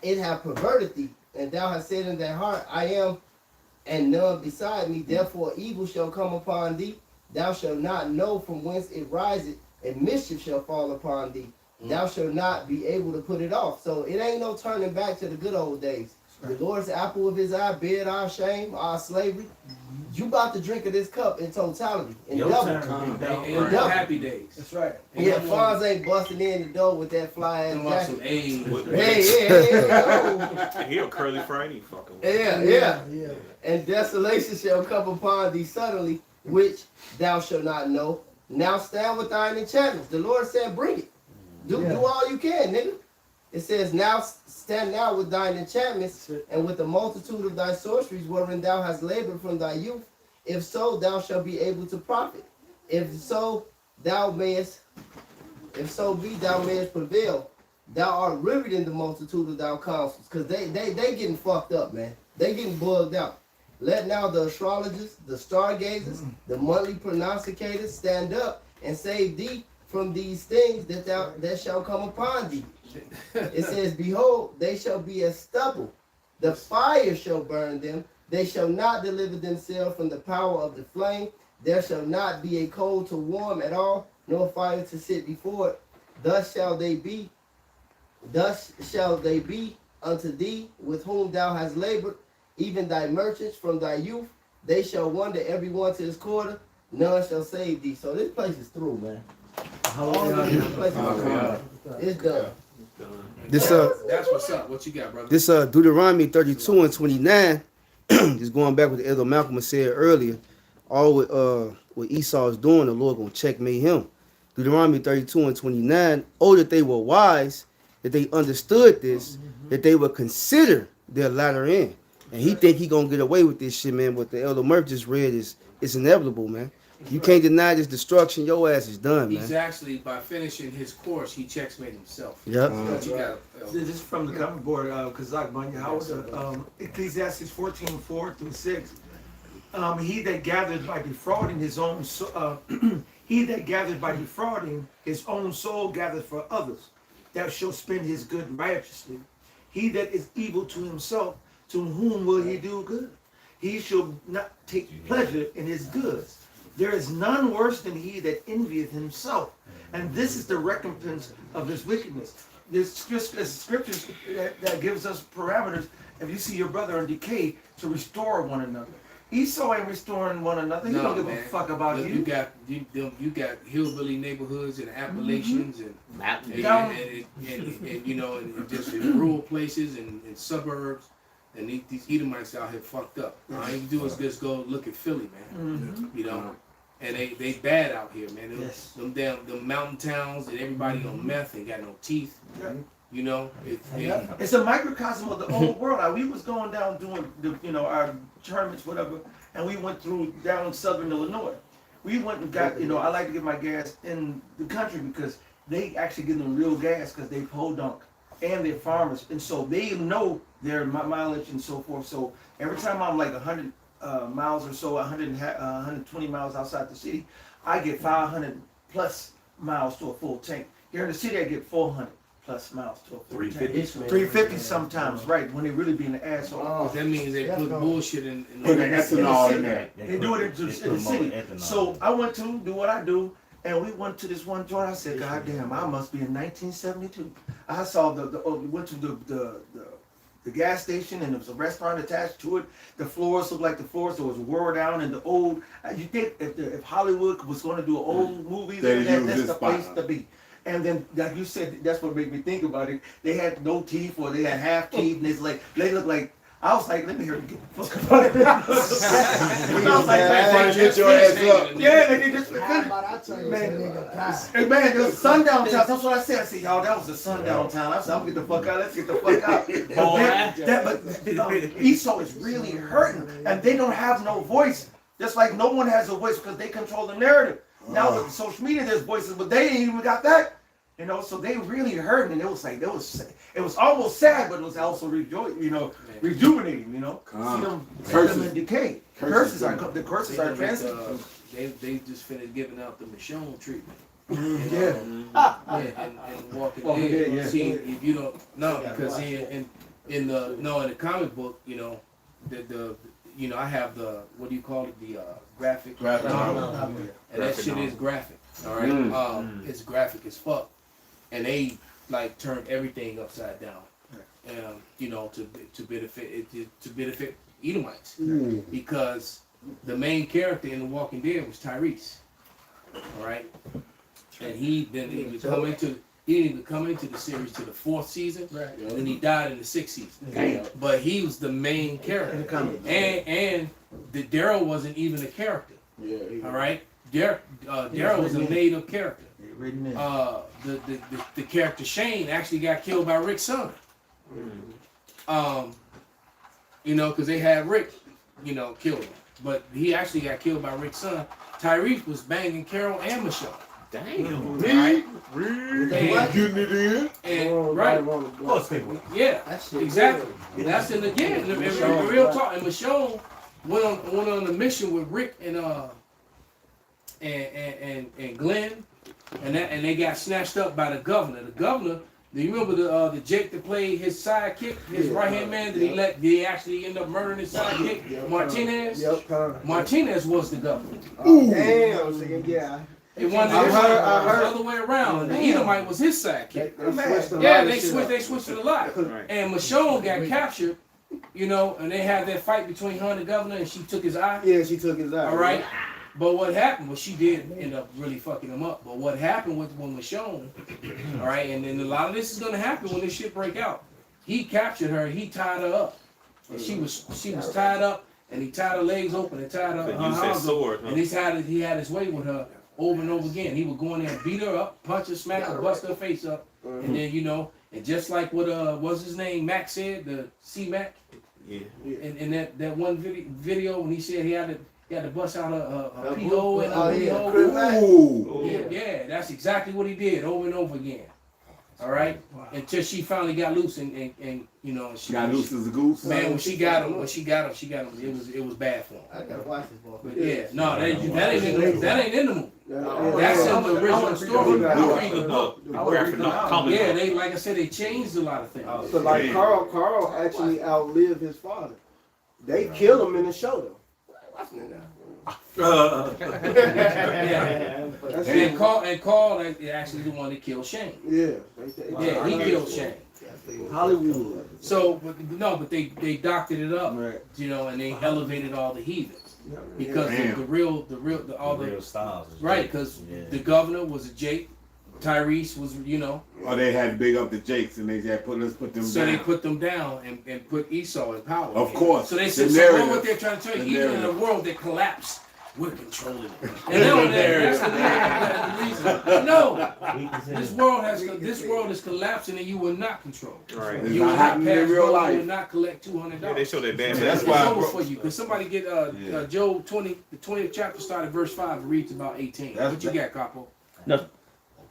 it hath perverted thee. And thou hast said in thy heart, I am, and none beside me. Therefore evil shall come upon thee. Thou shalt not know from whence it riseth, and mischief shall fall upon thee. Thou shalt not be able to put it off. So it ain't no turning back to the good old days. The Lord's apple of his eye, beard our shame, our slavery. You about to drink of this cup in totality, in Your double. turn. And double. happy days. That's right. Yeah, Fonz ain't busting in the door with that fly ass Talking about some jacket. AIDS. Hey, He a curly Friday fucking. yeah. And desolation shall come upon thee suddenly, which thou shalt not know. Now stand with thine enchantments. The Lord said, bring it. Do all you can, nigga. It says, now stand now with thine enchantments and with the multitude of thy sorceries wherein thou hast labored from thy youth. If so, thou shalt be able to profit. If so be, thou mayest prevail. Thou art riveted in the multitude of thy counsels. Because they getting fucked up, man. They getting bugged out. Let now the astrologers, the stargazers, the monthly prognosticators stand up and save thee from these things that shall come upon thee. It says, behold, they shall be as stubble. The fire shall burn them. They shall not deliver themselves from the power of the flame. There shall not be a coal to warm at all, nor fire to sit before it. Thus shall they be unto thee with whom thou hast labored, even thy merchants from thy youth. They shall wander every one to his quarter. None shall save thee. So this place is through, man. All of this place is through. It's done. This That's what's up. What you got, brother? This Deuteronomy 32 and 29, just going back with the Elder Malcolm said earlier, all what Esau is doing, the Lord gonna checkmate him. Deuteronomy 32 and 29, oh that they were wise, that they understood this, that they would consider their latter end. And he think he gonna get away with this shit, man. What the Elder Murph just read is it's inevitable, man. You can't deny this destruction. Your ass is done, He's man. actually, by finishing his course, he checkmate himself. Yep. But you got, This is from the cover board, Kazak Banya Howard, Ecclesiastes 14:4-6. He that gathered by defrauding his own he that gathered by defrauding his own soul gathered for others, that shall spend his good righteously. He that is evil to himself, to whom will he do good? He shall not take pleasure in his goods. There is none worse than he that envieth himself, and this is the recompense of his wickedness. There's scriptures that gives us parameters. If you see your brother in decay, to restore one another. Esau ain't restoring one another. He No, don't give man. a fuck about Look, you. you got hillbilly neighborhoods and Appalachians and you know, and just in rural places and in suburbs, and these Edomites out here fucked up. All you do is just go look at Philly, man. You know, and they bad out here, man. Them mountain towns and everybody on meth ain't got no teeth. You know, it's a microcosm of the old world. Like, we was going down doing our tournaments, whatever, and we went through down in southern Illinois. We went and got, I like to get my gas in the country because they actually give them real gas because they podunk and they're farmers, and so they know their mileage and so forth. So every time I'm like 100 miles or so, 120 miles outside the city, I get 500 plus miles to a full tank. Here in the city, I get 400 plus miles to a full 350. tank. 350 sometimes, right? When they really be in the asshole. Oh, that means they put bullshit in Put the ethanol in there. They do it in the city. So I went to do what I do, and we went to this one joint. I said, God damn, I must be in 1972. I saw we went to the gas station, and there was a restaurant attached to it. The floors looked like the floors that was wore down, and the old. You think if Hollywood was going to do old movies, that's the place to be. And then, like you said, that's what made me think about it. They had no teeth, or they had half teeth, and it's like they look like. I was like, let me hear you get the fuck about it. I was like, man, get your ass up. Yeah, they just How about I tell you, Hey man, the sundown town. That's what I said. I said, y'all, that was the sundown town. I said, I'm gonna get the fuck out. Let's get the fuck out. But Esau is really hurting, and they don't have no voice. Just like no one has a voice because they control the narrative. Now with social media, there's voices, but they ain't even got that. So they really hurting, and it was almost sad, but it was also rejuvenating. See them in decay. The curses are transient. They just finished giving out the Michonne treatment. And Walking Dead, Dead. See, if you don't know, because in the comic book, I have the what do you call it, the graphic novel, and that shit is graphic. All right, it's graphic as fuck, and they like turned everything upside down, to benefit Edomites, because the main character in The Walking Dead was Tyrese. All right, and he didn't even come into the series to the 4th season, and then he died in the 6th season. But he was the main character, and Daryl wasn't even a character. All right, Daryl was a made-up character. The character Shane actually got killed by Rick's son. Because they had Rick, kill him, but he actually got killed by Rick's son. Tyrese was banging Carol and Michelle. Damn. Right? Getting it in? And, right. Yeah, exactly. That's in the real talk. And Michelle went on a mission with Rick and Glenn, and they got snatched up by the governor. The governor, do you remember the Jake that played his sidekick, his right hand man that he actually ended up murdering his sidekick, Martinez? Martinez was the governor. Damn, yeah. It wasn't the other way around. The Edomite was his sidekick. They switched it a lot. And Michonne got captured, and they had that fight between her and the governor, and she took his eye. Yeah, she took his eye. All right. But what happened was she did end up really fucking him up. But what happened with Michonne, all right, and then a lot of this is gonna happen when this shit break out. He captured her. He tied her up, and she was tied up, and he tied her legs open and tied her arms up, and he had his way with her over and over again. He would go in there and beat her up, punch her, smack her, bust her face up, and then and just like what what's his name, Mac said, the C-Mac, Yeah. In that one video when he said he had to bust out a PO and a PO. Ooh. Yeah, that's exactly what he did over and over again. All right, until she finally got loose and you know she got loose as a goose. Man, when she got him, it was bad for him. I gotta watch this one. But yeah, no, that ain't in the movie. That's in the original story. I read the book. Yeah, they like I said, they changed a lot of things. So like Carl actually outlived his father. They killed him in the show though. And Carl actually the one that killed Shane. Yeah, he killed Shane. Hollywood. So, but they doctored it up, you know, and they elevated all the heathens because the real styles. Right, because the governor was a Jake, Tyrese was, you know. Oh, they had to big up the Jakes, and they had let's put them down. So they put them down and put Esau in power. Of course. So they said, so what they're trying to tell you, even in a world that collapsed, we're controlling it. And that's the reason. No, this world is collapsing, and you will not control. Right. You will not pass in real life. You will not collect $200. Yeah, they show that bad. That's why it's over for you. Because somebody get Job 20, the 20th chapter started verse 5 and reads about 18. What you got, Capo? Nothing.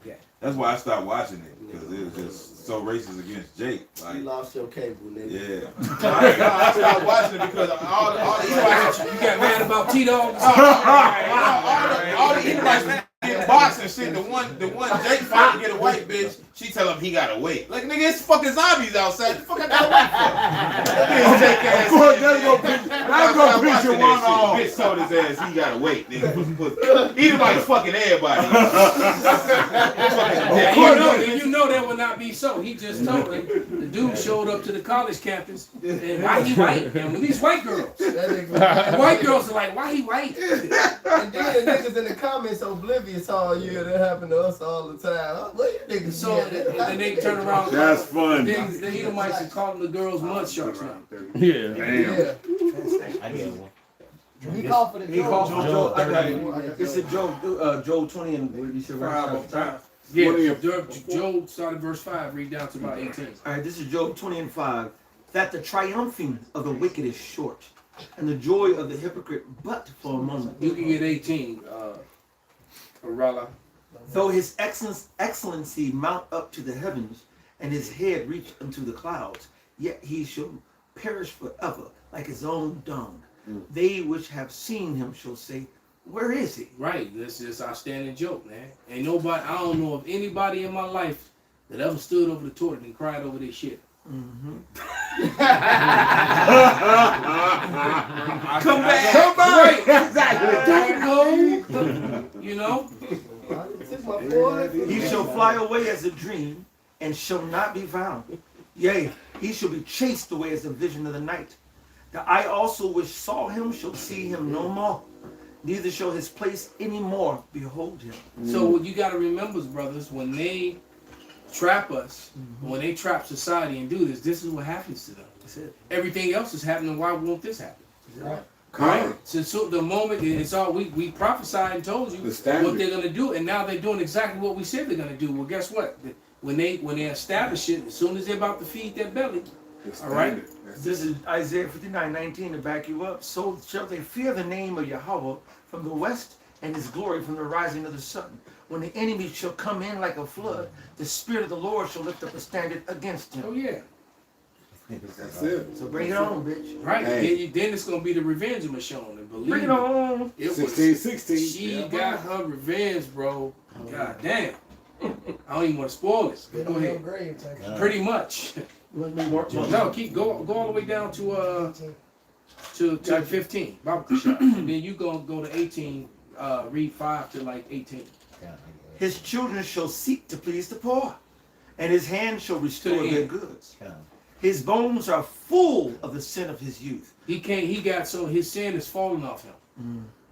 Okay. That's why I stopped watching it, because it was just so racist against Jake. Like, You lost your cable, nigga. yeah. I stopped watching it because all You got mad about T-Dog? all the Edomites getting boxed and shit. The one Jake finally get a white bitch. She tell him he gotta wait. Like, nigga, it's fucking zombies outside. The fuck I gotta wait for? Of course, that's gonna piss your one off. Bitch told his ass he gotta wait. Nigga, Edomites fucking everybody. You know that would not be so. He just told him. The dude showed up to the college campus, and why he white? And with these white girls, and white girls are like, why he white? And then the niggas in the comments oblivious all year. That happen to us all the time. What you niggas So and they turn around. That's fun. Then the Edomites are calling the girls mud sharks now. Yeah. Damn. I get one. He called for the Joe. I got it. This is Joe 20 and what you said, right? Yeah, Job started verse 5, read down to about 18. All right, this is Job 20 and 5. That the triumphing of the wicked is short, and the joy of the hypocrite but for a moment. You can get 18, Arala. Though his excellency mount up to the heavens, and his head reach unto the clouds, yet he shall perish forever, like his own dung. They which have seen him shall say, where is he? Right, this is our standing joke, man. Ain't nobody, I don't know of anybody in my life that ever stood over the toilet and cried over this shit. Mm-hmm. Come back! Right, exactly. Don't go. You know? He shall fly away as a dream, and shall not be found. Yea, he shall be chased away as a vision of the night. The eye also which saw him shall see him no more, neither shall his place any more behold him. So what you got to remember, brothers, when they trap us, when they trap society and do this is what happens to them. That's it. Everything else is happening. Why won't this happen? Right. Right. So the moment it's all we prophesied and told you what they're gonna do, and now they're doing exactly what we said they're gonna do. Well, guess what? When they establish it, as soon as they're about to feed their belly, all right. This is Isaiah 59:19 to back you up. So shall they fear the name of Yahweh from the west, and his glory from the rising of the sun. When the enemy shall come in like a flood, the Spirit of the Lord shall lift up a standard against him. Oh yeah. That's it. So bring it on, bitch. Right. Hey. Then it's gonna be the revenge of Michonne. And believe bring it on. It was 16. She got her revenge, bro. God damn. I don't even want to spoil this. Go ahead. Pretty much. No, go all the way down to 15. And then you gonna go to 18. Read 5 to like 18. His children shall seek to please the poor, and his hand shall restore their goods. His bones are full of the sin of his youth. His sin is falling off him.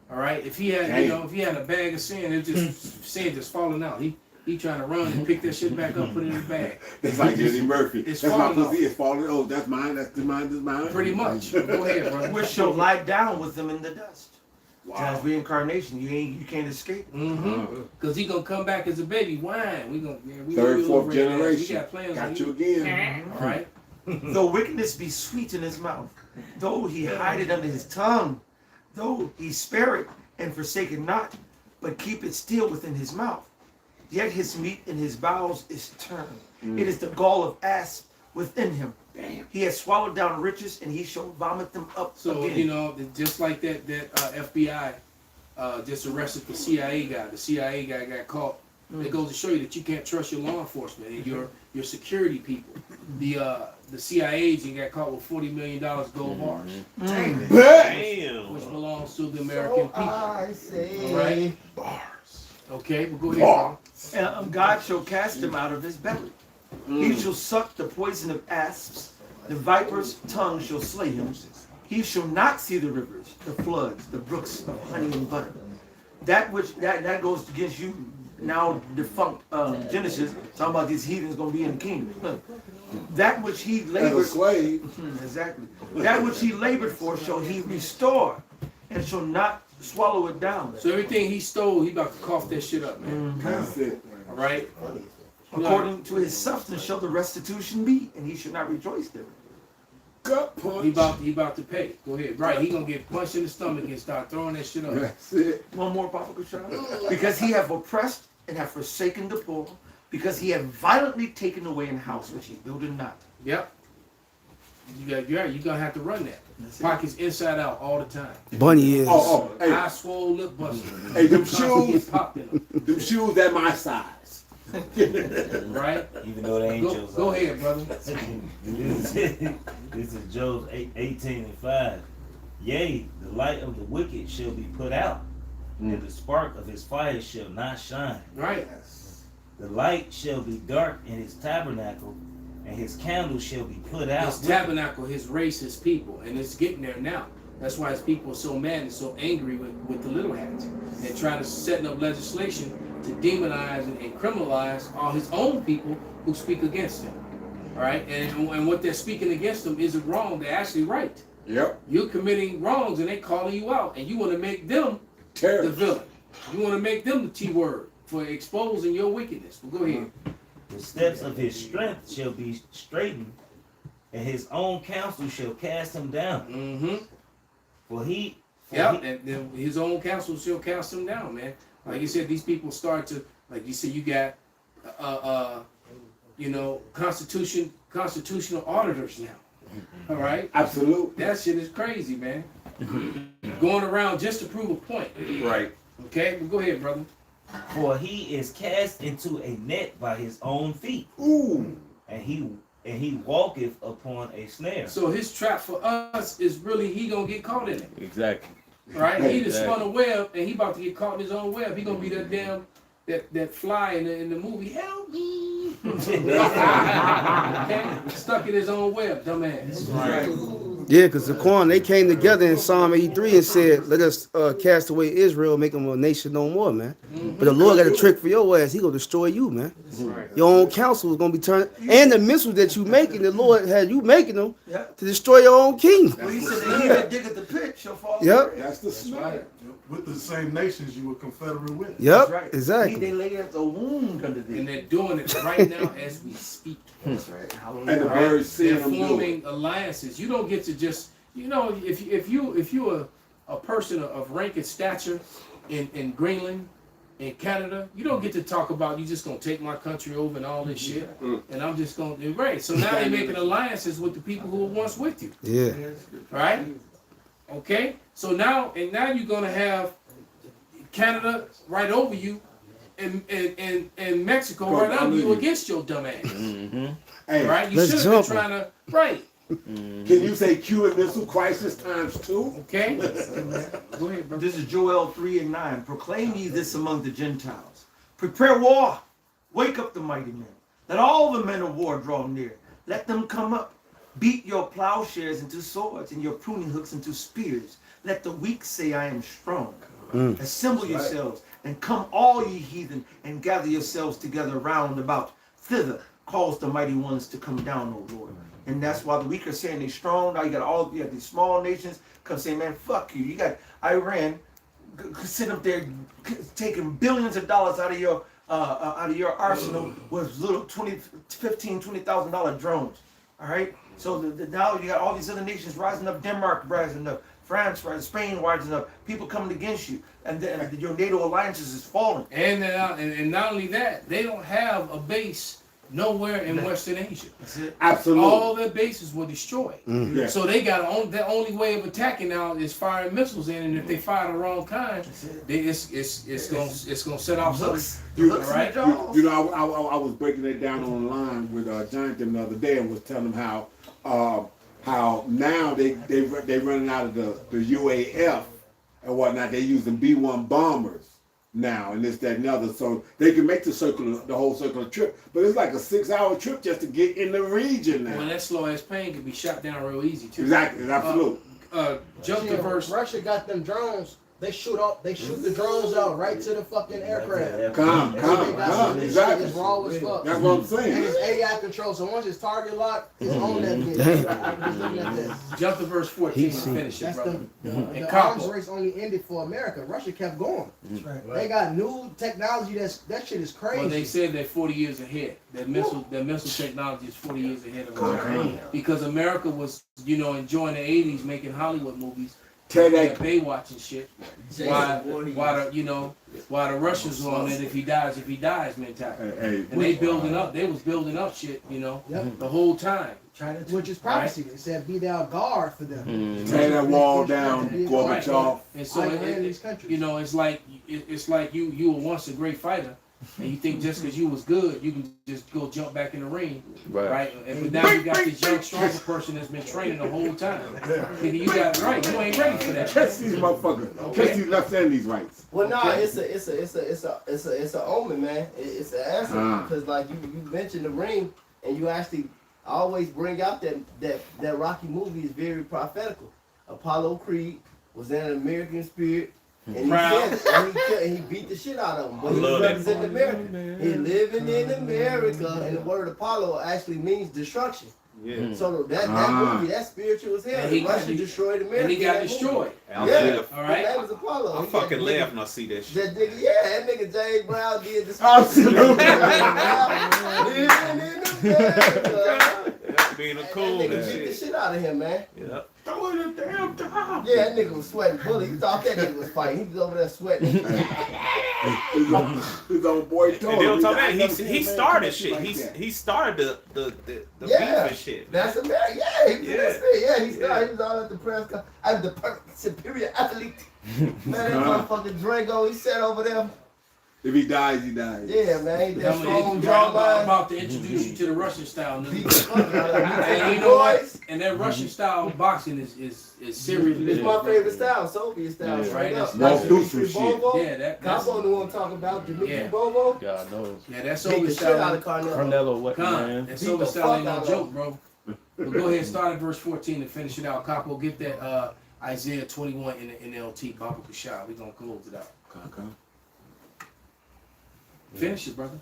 All right. If he had, if he had a bag of sin, it's just sin just falling out. He trying to run and pick that shit back up, put it in his bag. It's like Eddie Murphy. It's that's my falling pussy. It's falling. Oh, that's mine. That's mine. That's mine. Pretty much. Go ahead, brother. Which shall lie down with them in the dust. Wow. That's reincarnation. You can't escape. Because he gonna come back as a baby. Wine. We gonna third, fourth generation. We got plans. Got you again. All right. Though wickedness be sweet in his mouth, though he hide it under his tongue, though he spare it and forsake it not, but keep it still within his mouth, yet his meat in his bowels is turned. It is the gall of asp within him. He has swallowed down riches, and he shall vomit them up So, again. you know, just like that FBI just arrested the CIA guy. The CIA guy got caught. It goes to show you that you can't trust your law enforcement and your security people. The CIA agent got caught with $40 million gold bars. Damn. Which belongs to the American people. I say. All right? Bars. Okay, well, go ahead. And God shall cast him out of his belly. He shall suck the poison of asps. The viper's tongue shall slay him. He shall not see the rivers, the floods, the brooks of honey and butter. That which that goes against you now defunct Genesis, talking about these heathens gonna be in the kingdom. Look, that which he labored exactly. That which he labored for shall he restore, and shall not swallow it down. So everything he stole, he about to cough that shit up, man. That's it. All right? According to his substance shall the restitution be, and he shall not rejoice therein. Gut punch. He about to pay. Go ahead. Right, he gonna get punched in the stomach and start throwing that shit up. That's it. One more, Papa Kushana. Because he have oppressed and have forsaken the poor, because he have violently taken away an house which he builded not. Yep. You're gonna have to run that. Pockets inside out all the time. Bunny is. Hey. Eye swole, lip buster. Hey, them Constantly shoes, get popped in them. them shoes at my size. Right? Even though they ain't Joe's. Go ahead, brother. This is Job 18:5. Yea, the light of the wicked shall be put out, and the spark of his fire shall not shine. Right. The light shall be dark in his tabernacle, and his candle shall be put out. His tabernacle, his race, his people, and it's getting there now. That's why his people are so mad and so angry with the little hats. They're trying to set up legislation to demonize and criminalize all his own people who speak against him. All right, and what they're speaking against him isn't wrong. They're actually right. Yep. You're committing wrongs, and they calling you out, and you want to make them Terrible. the villain. You want to make them the T word for exposing your wickedness. Well, go ahead. The steps of his strength shall be straightened, and his own counsel shall cast him down. Mm-hmm. And his own counsel shall cast him down, man. Like you said, these people start to, like you said, you got, constitutional auditors now. All right? Absolutely. That shit is crazy, man. Going around just to prove a point. Right. Okay? Well, go ahead, brother. For he is cast into a net by his own feet. Ooh. And he walketh upon a snare. So his trap for us is really he gonna get caught in it. Exactly. Right? He just spun a web and he about to get caught in his own web. He gonna be that damn that fly in the movie. Help me! Okay? Stuck in his own web, dumbass. Right. Yeah, because the Quran, they came together in Psalm 83 and said, let us cast away Israel, make them a nation no more, man. But the Lord got a trick for your ass. He going to destroy you, man. Right. Your own counsel is going to be turned. And the missiles that you making, the Lord had you making them Yeah. to destroy your own kingdom. Well, he said that he that diggeth the pit shall fall. Yep. That's the snare. Right. With the same nations you were confederate with. Yep, That's right. exactly. They lay at the wound under thee. And they're doing it right now as we speak. That's right. And the Right? birds seeing They're them do it. forming alliances. You don't get to just, if you're a person of rank and stature in Greenland, in Canada, you don't get to talk about you just gonna take my country over and all this shit, and I'm just gonna right. So now they're making alliances with the people who were once with you, Yeah. right? Okay. So now you're gonna have Canada right over you, and Mexico right under you against your dumb ass. Hey, Right? You Let's should have been jump trying to right. can you say Cuban Missile Crisis times 2? Okay. Go ahead, bro. This is Joel 3:9. Proclaim ye this among the Gentiles. Prepare war. Wake up the mighty men. Let all the men of war draw near. Let them come up. Beat your plowshares into swords and your pruning hooks into spears. Let the weak say, I am strong. Assemble yourselves and come all ye heathen and gather yourselves together round about. Thither cause the mighty ones to come down, O Lord. And that's why the weak are saying they're strong. Now you got these small nations come say, man, fuck you. You got Iran sitting up there taking billions of dollars out of your arsenal with little $20,000 drones. All right. So now you got all these other nations rising up. Denmark rising up. France rising. Spain rising up. People coming against you, and then your NATO alliances is falling. And not only that, they don't have a base nowhere in Western Asia. That's it. Absolutely. All their bases were destroyed. Yeah. So they got the only way of attacking now is firing missiles in, and if they fire the wrong kind, it's gonna set off something. Right? You know, I was breaking it down online with Jonathan the other day and was telling him how now they running out of the UAF and whatnot. They using B-1 bombers now and this, that, and the other, so they can make the whole circular trip. But it's like a 6-hour trip just to get in the region now. Well, that slow ass plane can be shot down real easy too. Exactly, absolutely. Jump to verse. Russia got them drones. They shoot the drones out right to the fucking aircraft. Come, exactly. It's raw as fuck. That's what I'm saying. And it's AI control, so once it's target locked, it's on that bitch. Jump to verse 14 and finish it, That's brother. the arms race only ended for America. Russia kept going. They got new technology that shit is crazy. Well, they said they're 40 years ahead. Their missile technology is 40 years ahead of America. Because America was, enjoying the 80s, making Hollywood movies. Baywatch and shit. Why the Russians were on it, if he dies mentality. And they was building up shit, the whole time. Which is prophecy. They said, be thou guard for them. Tear that wall down, Gorbachev. And so, it's like you were once a great fighter, and you think just because you was good, you can just go jump back in the ring, right? But now you got this young, stronger person that's been training the whole time. And you got it right. You ain't ready for that. Catch these motherfuckers. Catch these left and these rights. Well, no, it's a omen, man. It's an answer because, like you mentioned the ring, and you actually always bring out that Rocky movie is very prophetical. Apollo Creed was in an American spirit. And he said it, and he beat the shit out of him. But he represented America. He living in America, and the word Apollo actually means destruction. Yeah. So that movie, that spiritual as hell. Russia destroyed America. And he got destroyed. Yeah. All right. That was Apollo. I fucking laugh when I see that shit. That nigga James Brown did this. Absolutely. Living in America. Being a cool that nigga beat the shit out of him, man. Yep. Throw it a damn time. Yeah, that nigga was sweating bullet. He thought that nigga was fighting. He was over there sweating. His old boy told him. He started shit. He started the beef and shit. That's a man. Yeah, he he started. He was all at the press conference. I'm the perfect superior athlete. Man, that motherfucking Drago, he sat over there. If he dies, he dies. Yeah, man. That strong I'm jawline. about to introduce you to the Russian style. Beat the fuck out of him. And you know what? And that Russian style boxing is serious. It's my favorite style, Soviet style. Yeah, right. Up. Walk through Dimitri some shit. Bobo. Yeah, that's Capo knew what I'm talking about. Dimitri Yeah. Bobo. God knows. yeah, that's Beat the Soviet shit out style. of Carnello. Carnello, what man? That Beat Soviet the style ain't fuck no out joke, of bro. But go ahead and start at verse 14 and finish it out. Capo, get that Isaiah 21 in the NLT, Baba Kushah. We're gonna close it out. Finish it, brother.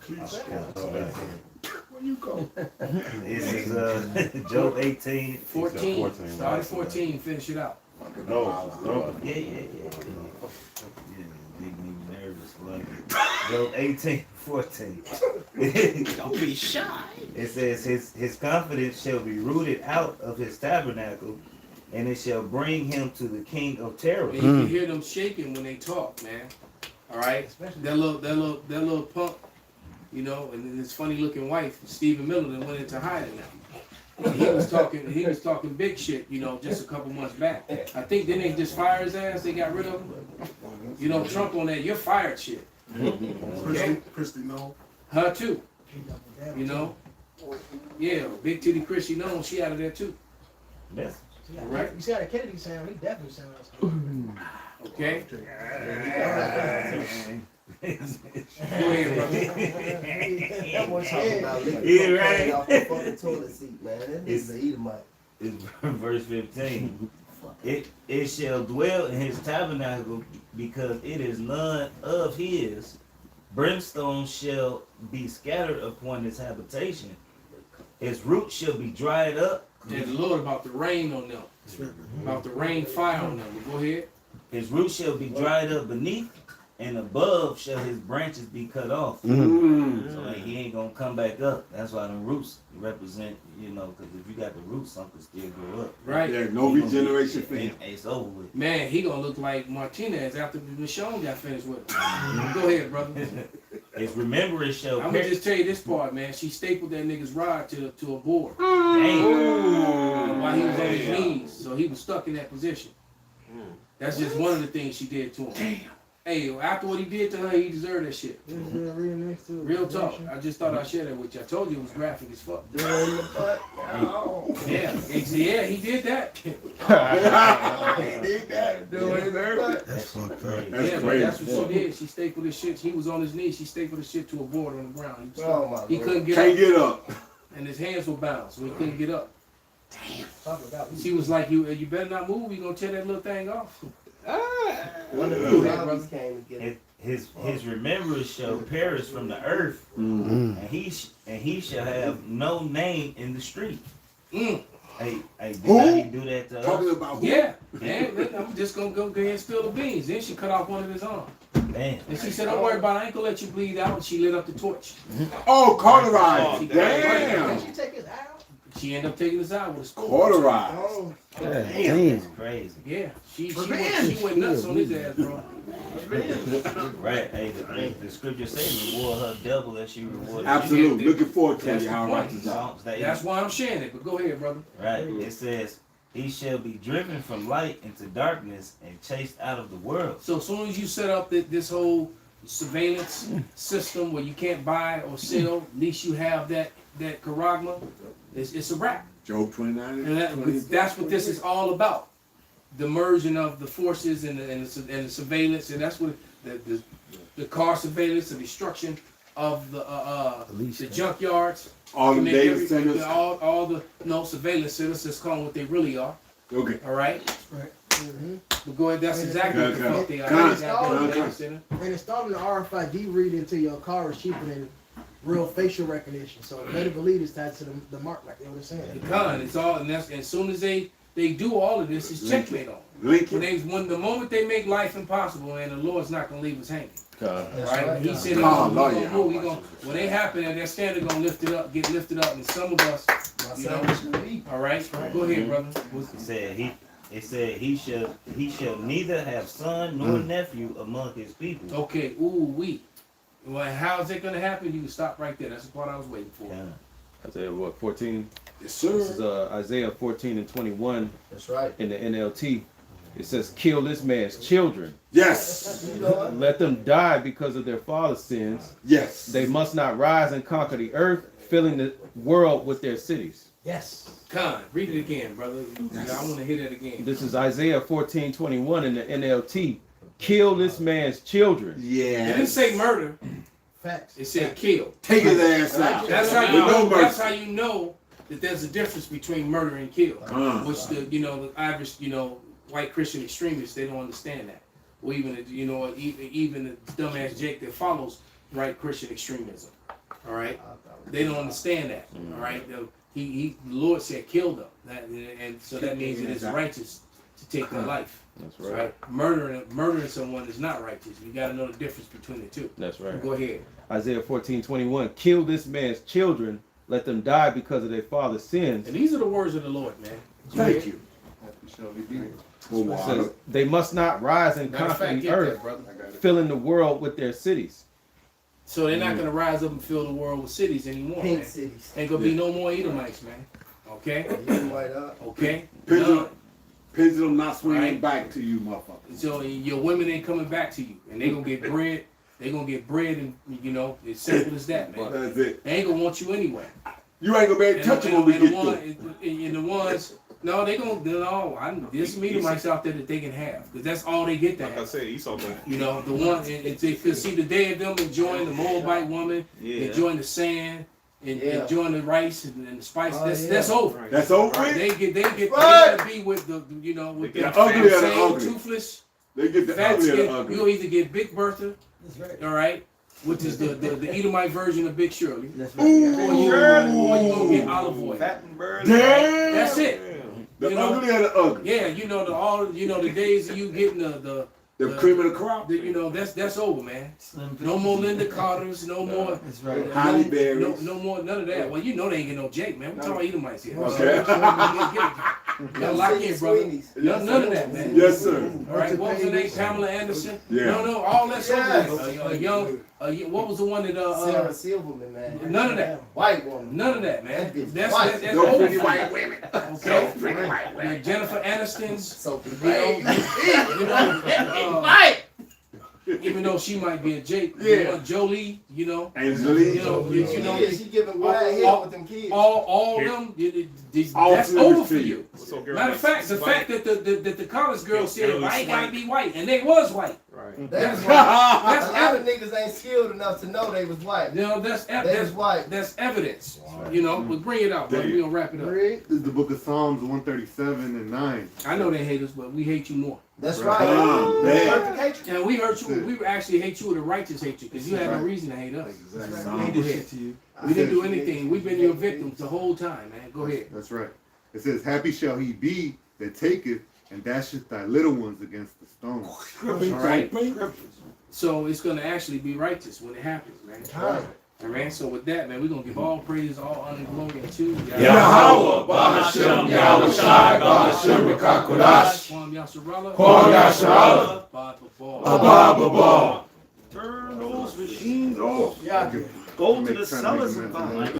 Where you go? This is Job 18. 14. Start at 14. Finish it out. No. Yeah. Make me nervous. Like Job 18:14. Don't be shy. It says his confidence shall be rooted out of his tabernacle, and it shall bring him to the king of terror. And you can hear them shaking when they talk, man. All right, that little punk, and his funny looking wife, Stephen Miller, that went into hiding now. And he was talking big shit, just a couple months back. I think didn't they just fire his ass? They got rid of him. Trump on that, you're fired shit. Okay? Christy, no. Her too. Yeah, big titty Christy, no, she out of there too. Yes. Right. You see how the Kennedy sound? He definitely sounds. Okay. Go ahead, brother. That boy talking about Yeah, right. off the fucking toilet seat, man. That nigga's an Edomite. It's verse 15. It shall dwell in his tabernacle because it is none of his. Brimstone shall be scattered upon his habitation. Its roots shall be dried up. And the Lord about the rain on them. About the rain fire on them. Go ahead. His roots shall be dried up beneath, and above shall his branches be cut off. Mm. So he ain't gonna come back up. That's why them roots represent, because if you got the roots, something still go up. Right. Yeah, no regeneration for him. It's over with. Man, he gonna look like Martinez after Michonne got finished with him. Go ahead, brother. His remembrance shall I'm gonna just tell you this part, man. She stapled that nigga's rod to a board. Damn. While he was on his knees, so he was stuck in that position. That's just one of the things she did to him. Damn. Hey, after what he did to her, he deserved that shit. Real talk. I just thought I'd share that with you. I told you it was graphic as fuck. Yeah, yeah, he did that. He did that. That's crazy. Yeah, but that's what she did. She stapled his shit. He was on his knees. She stapled his shit to a board on the ground. He couldn't get Can't up. get up. And his hands were bound, so he couldn't get up. Damn. She was like, you better not move. You gonna tear that little thing off. One of the brothers came to get it. His remembrance shall perish from the earth, and he shall have no name in the street. Hey, did he do that to Talking us? about who? Yeah, man, I'm just gonna go ahead and spill the beans. Then she cut off one of his arms. Damn. And she said, don't worry about it, I ain't gonna let you bleed out. And she lit up the torch. Oh, cauterized. She- Damn. Did she take his eye out? She ended up taking his eye with a score. Cauterized. Oh, That's crazy. Yeah, she went nuts on his ass, bro. Right. Hey, the scripture says reward her double as she rewarded Absolutely. Looking forward to That's you the how point. righteous are. you. That's why I'm sharing it. But go ahead, brother. Right. It says, he shall be driven from light into darkness and chased out of the world. So as soon as you set up this whole surveillance system where you can't buy or sell, at least you have that charagma, it's a wrap. Job 29. And that's what this is all about. The merging of the forces and the surveillance, and that's what the car surveillance, the destruction of the junkyards, All the make data centers. all the surveillance centers. Let's call them what they really are. Okay. All right. But go ahead. That's exactly what the fuck they are. Data center. and installing the RFID reader into your car is cheaper than real facial recognition. So better believe it's tied to the mark, like they were saying. It's all, and that's as soon as they do all of this, it's checkmate on. When the moment they make life impossible, and the Lord's not gonna leave us hanging. Right? He said when they happen, and their standard gonna get lifted up, and some of us, all right. Go ahead, brother. It said he shall neither have son nor nephew among his people. Okay. Well, how is that gonna happen? You can stop right there. That's the part I was waiting for. Yeah. Isaiah what, 14? Yes, sir. This is Isaiah 14 and 21 That's right. in the NLT. It says, kill this man's children. Yes. Let them die because of their father's sins. Yes. They must not rise and conquer the earth, filling the world with their cities. Yes. Con, read it again, brother. I want to hear that again. This is Isaiah 14:21 in the NLT. Kill this man's children. Yeah. It didn't say murder. Facts. It said kill. Take his ass out. That's how With you no mercy. know that there's a difference between murder and kill. Which the average white Christian extremists, they don't understand that. Or even even the dumbass Jake that follows right Christian extremism. All right, they don't understand that. All right, the Lord said kill them, and so that means it is righteous to take their life. That's right. Murdering someone is not righteous. You got to know the difference between the two. That's right. Go ahead. Wow. Isaiah 14:21. Kill this man's children. Let them die because of their father's sins. And these are the words of the Lord, man. Thank you. It says, they must not rise and conquer the earth, filling the world with their cities. So they're not going to rise up and fill the world with cities anymore. Pink Man. cities. Ain't going to be no more Edomites, man. Okay? Okay? Pendulum not swinging back to you, motherfucker. So your women ain't coming back to you. And they're going to get bread. They're going to get bread, and, it's simple as that, man. That's it. They ain't going to want you anyway. You ain't going to be able to touch them when we get through. And the ones... No, they gonna. No, there's some Edomites out there that they can have, because that's all they get to have. Like I said, Esau. The one, and they could see the day of them enjoying the Moabite woman, enjoying the sand, and enjoying the rice and the spice. That's over. That's over. They gotta be with the with the ugly or the same ugly. Toothless. They get the fat ugly or skin. the ugly. You'll either get Big Bertha, all right, which is the Edomite version of Big Shirley, That's or you gonna get olive oil. Damn. That's it. The ugly or the ugly. Yeah, the days of you getting the The cream of the crop. You know, that's over, man. No more Linda Carters, no more. That's right. Holly Berries. No more, none of that. Well, you know they ain't get no Jake, man. We talking about Edomites here. Okay. Y'all lock in, brother. None of that, man. Yes, sir. All right, what was her name? Pamela Anderson? Yeah. No, all that's Yes. over. What was the one that Sarah Silverman, man. none of that. White woman. None of that, man. That's No over. pretty white women. Okay. Jennifer Aniston's. So Even though she might be a Jake, Yeah. Jolie, you know, Angelina. she giving wide head with them kids. all of them, All that's flavors over for to you. So, girl, Matter of fact, the fact that the college girl said I ain't gotta be white, and they was white. Right. That's That's why. A lot evidence. of niggas ain't skilled enough to know they was white. You know, that's white. That's evidence. You know, but bring it out, brother. We gonna wrap it up. Read. This is the book of Psalms 137 and 9. I know they hate us, but we hate you more. That's right. Man. Perfect hatred. And we hurt you. We actually hate you with a righteous hatred because you had no reason to hate us. Exactly. We did shit to you. We didn't do anything. We've been your victims the whole time, man. Go ahead. That's right. It says, happy shall he be that taketh and dasheth thy little ones against the stone. All right. So it's gonna actually be righteous when it happens, man. All right. So with that, man, we're gonna give all praises, all honor, and glory to Yahweh, Bahashem, Yahweh Shai, Bahashem, Rekakodash, Kwam Yasharallah, Kwam Yasharallah, Abba Abba. Turn those machines off. Yeah. Go to the cellars and buy.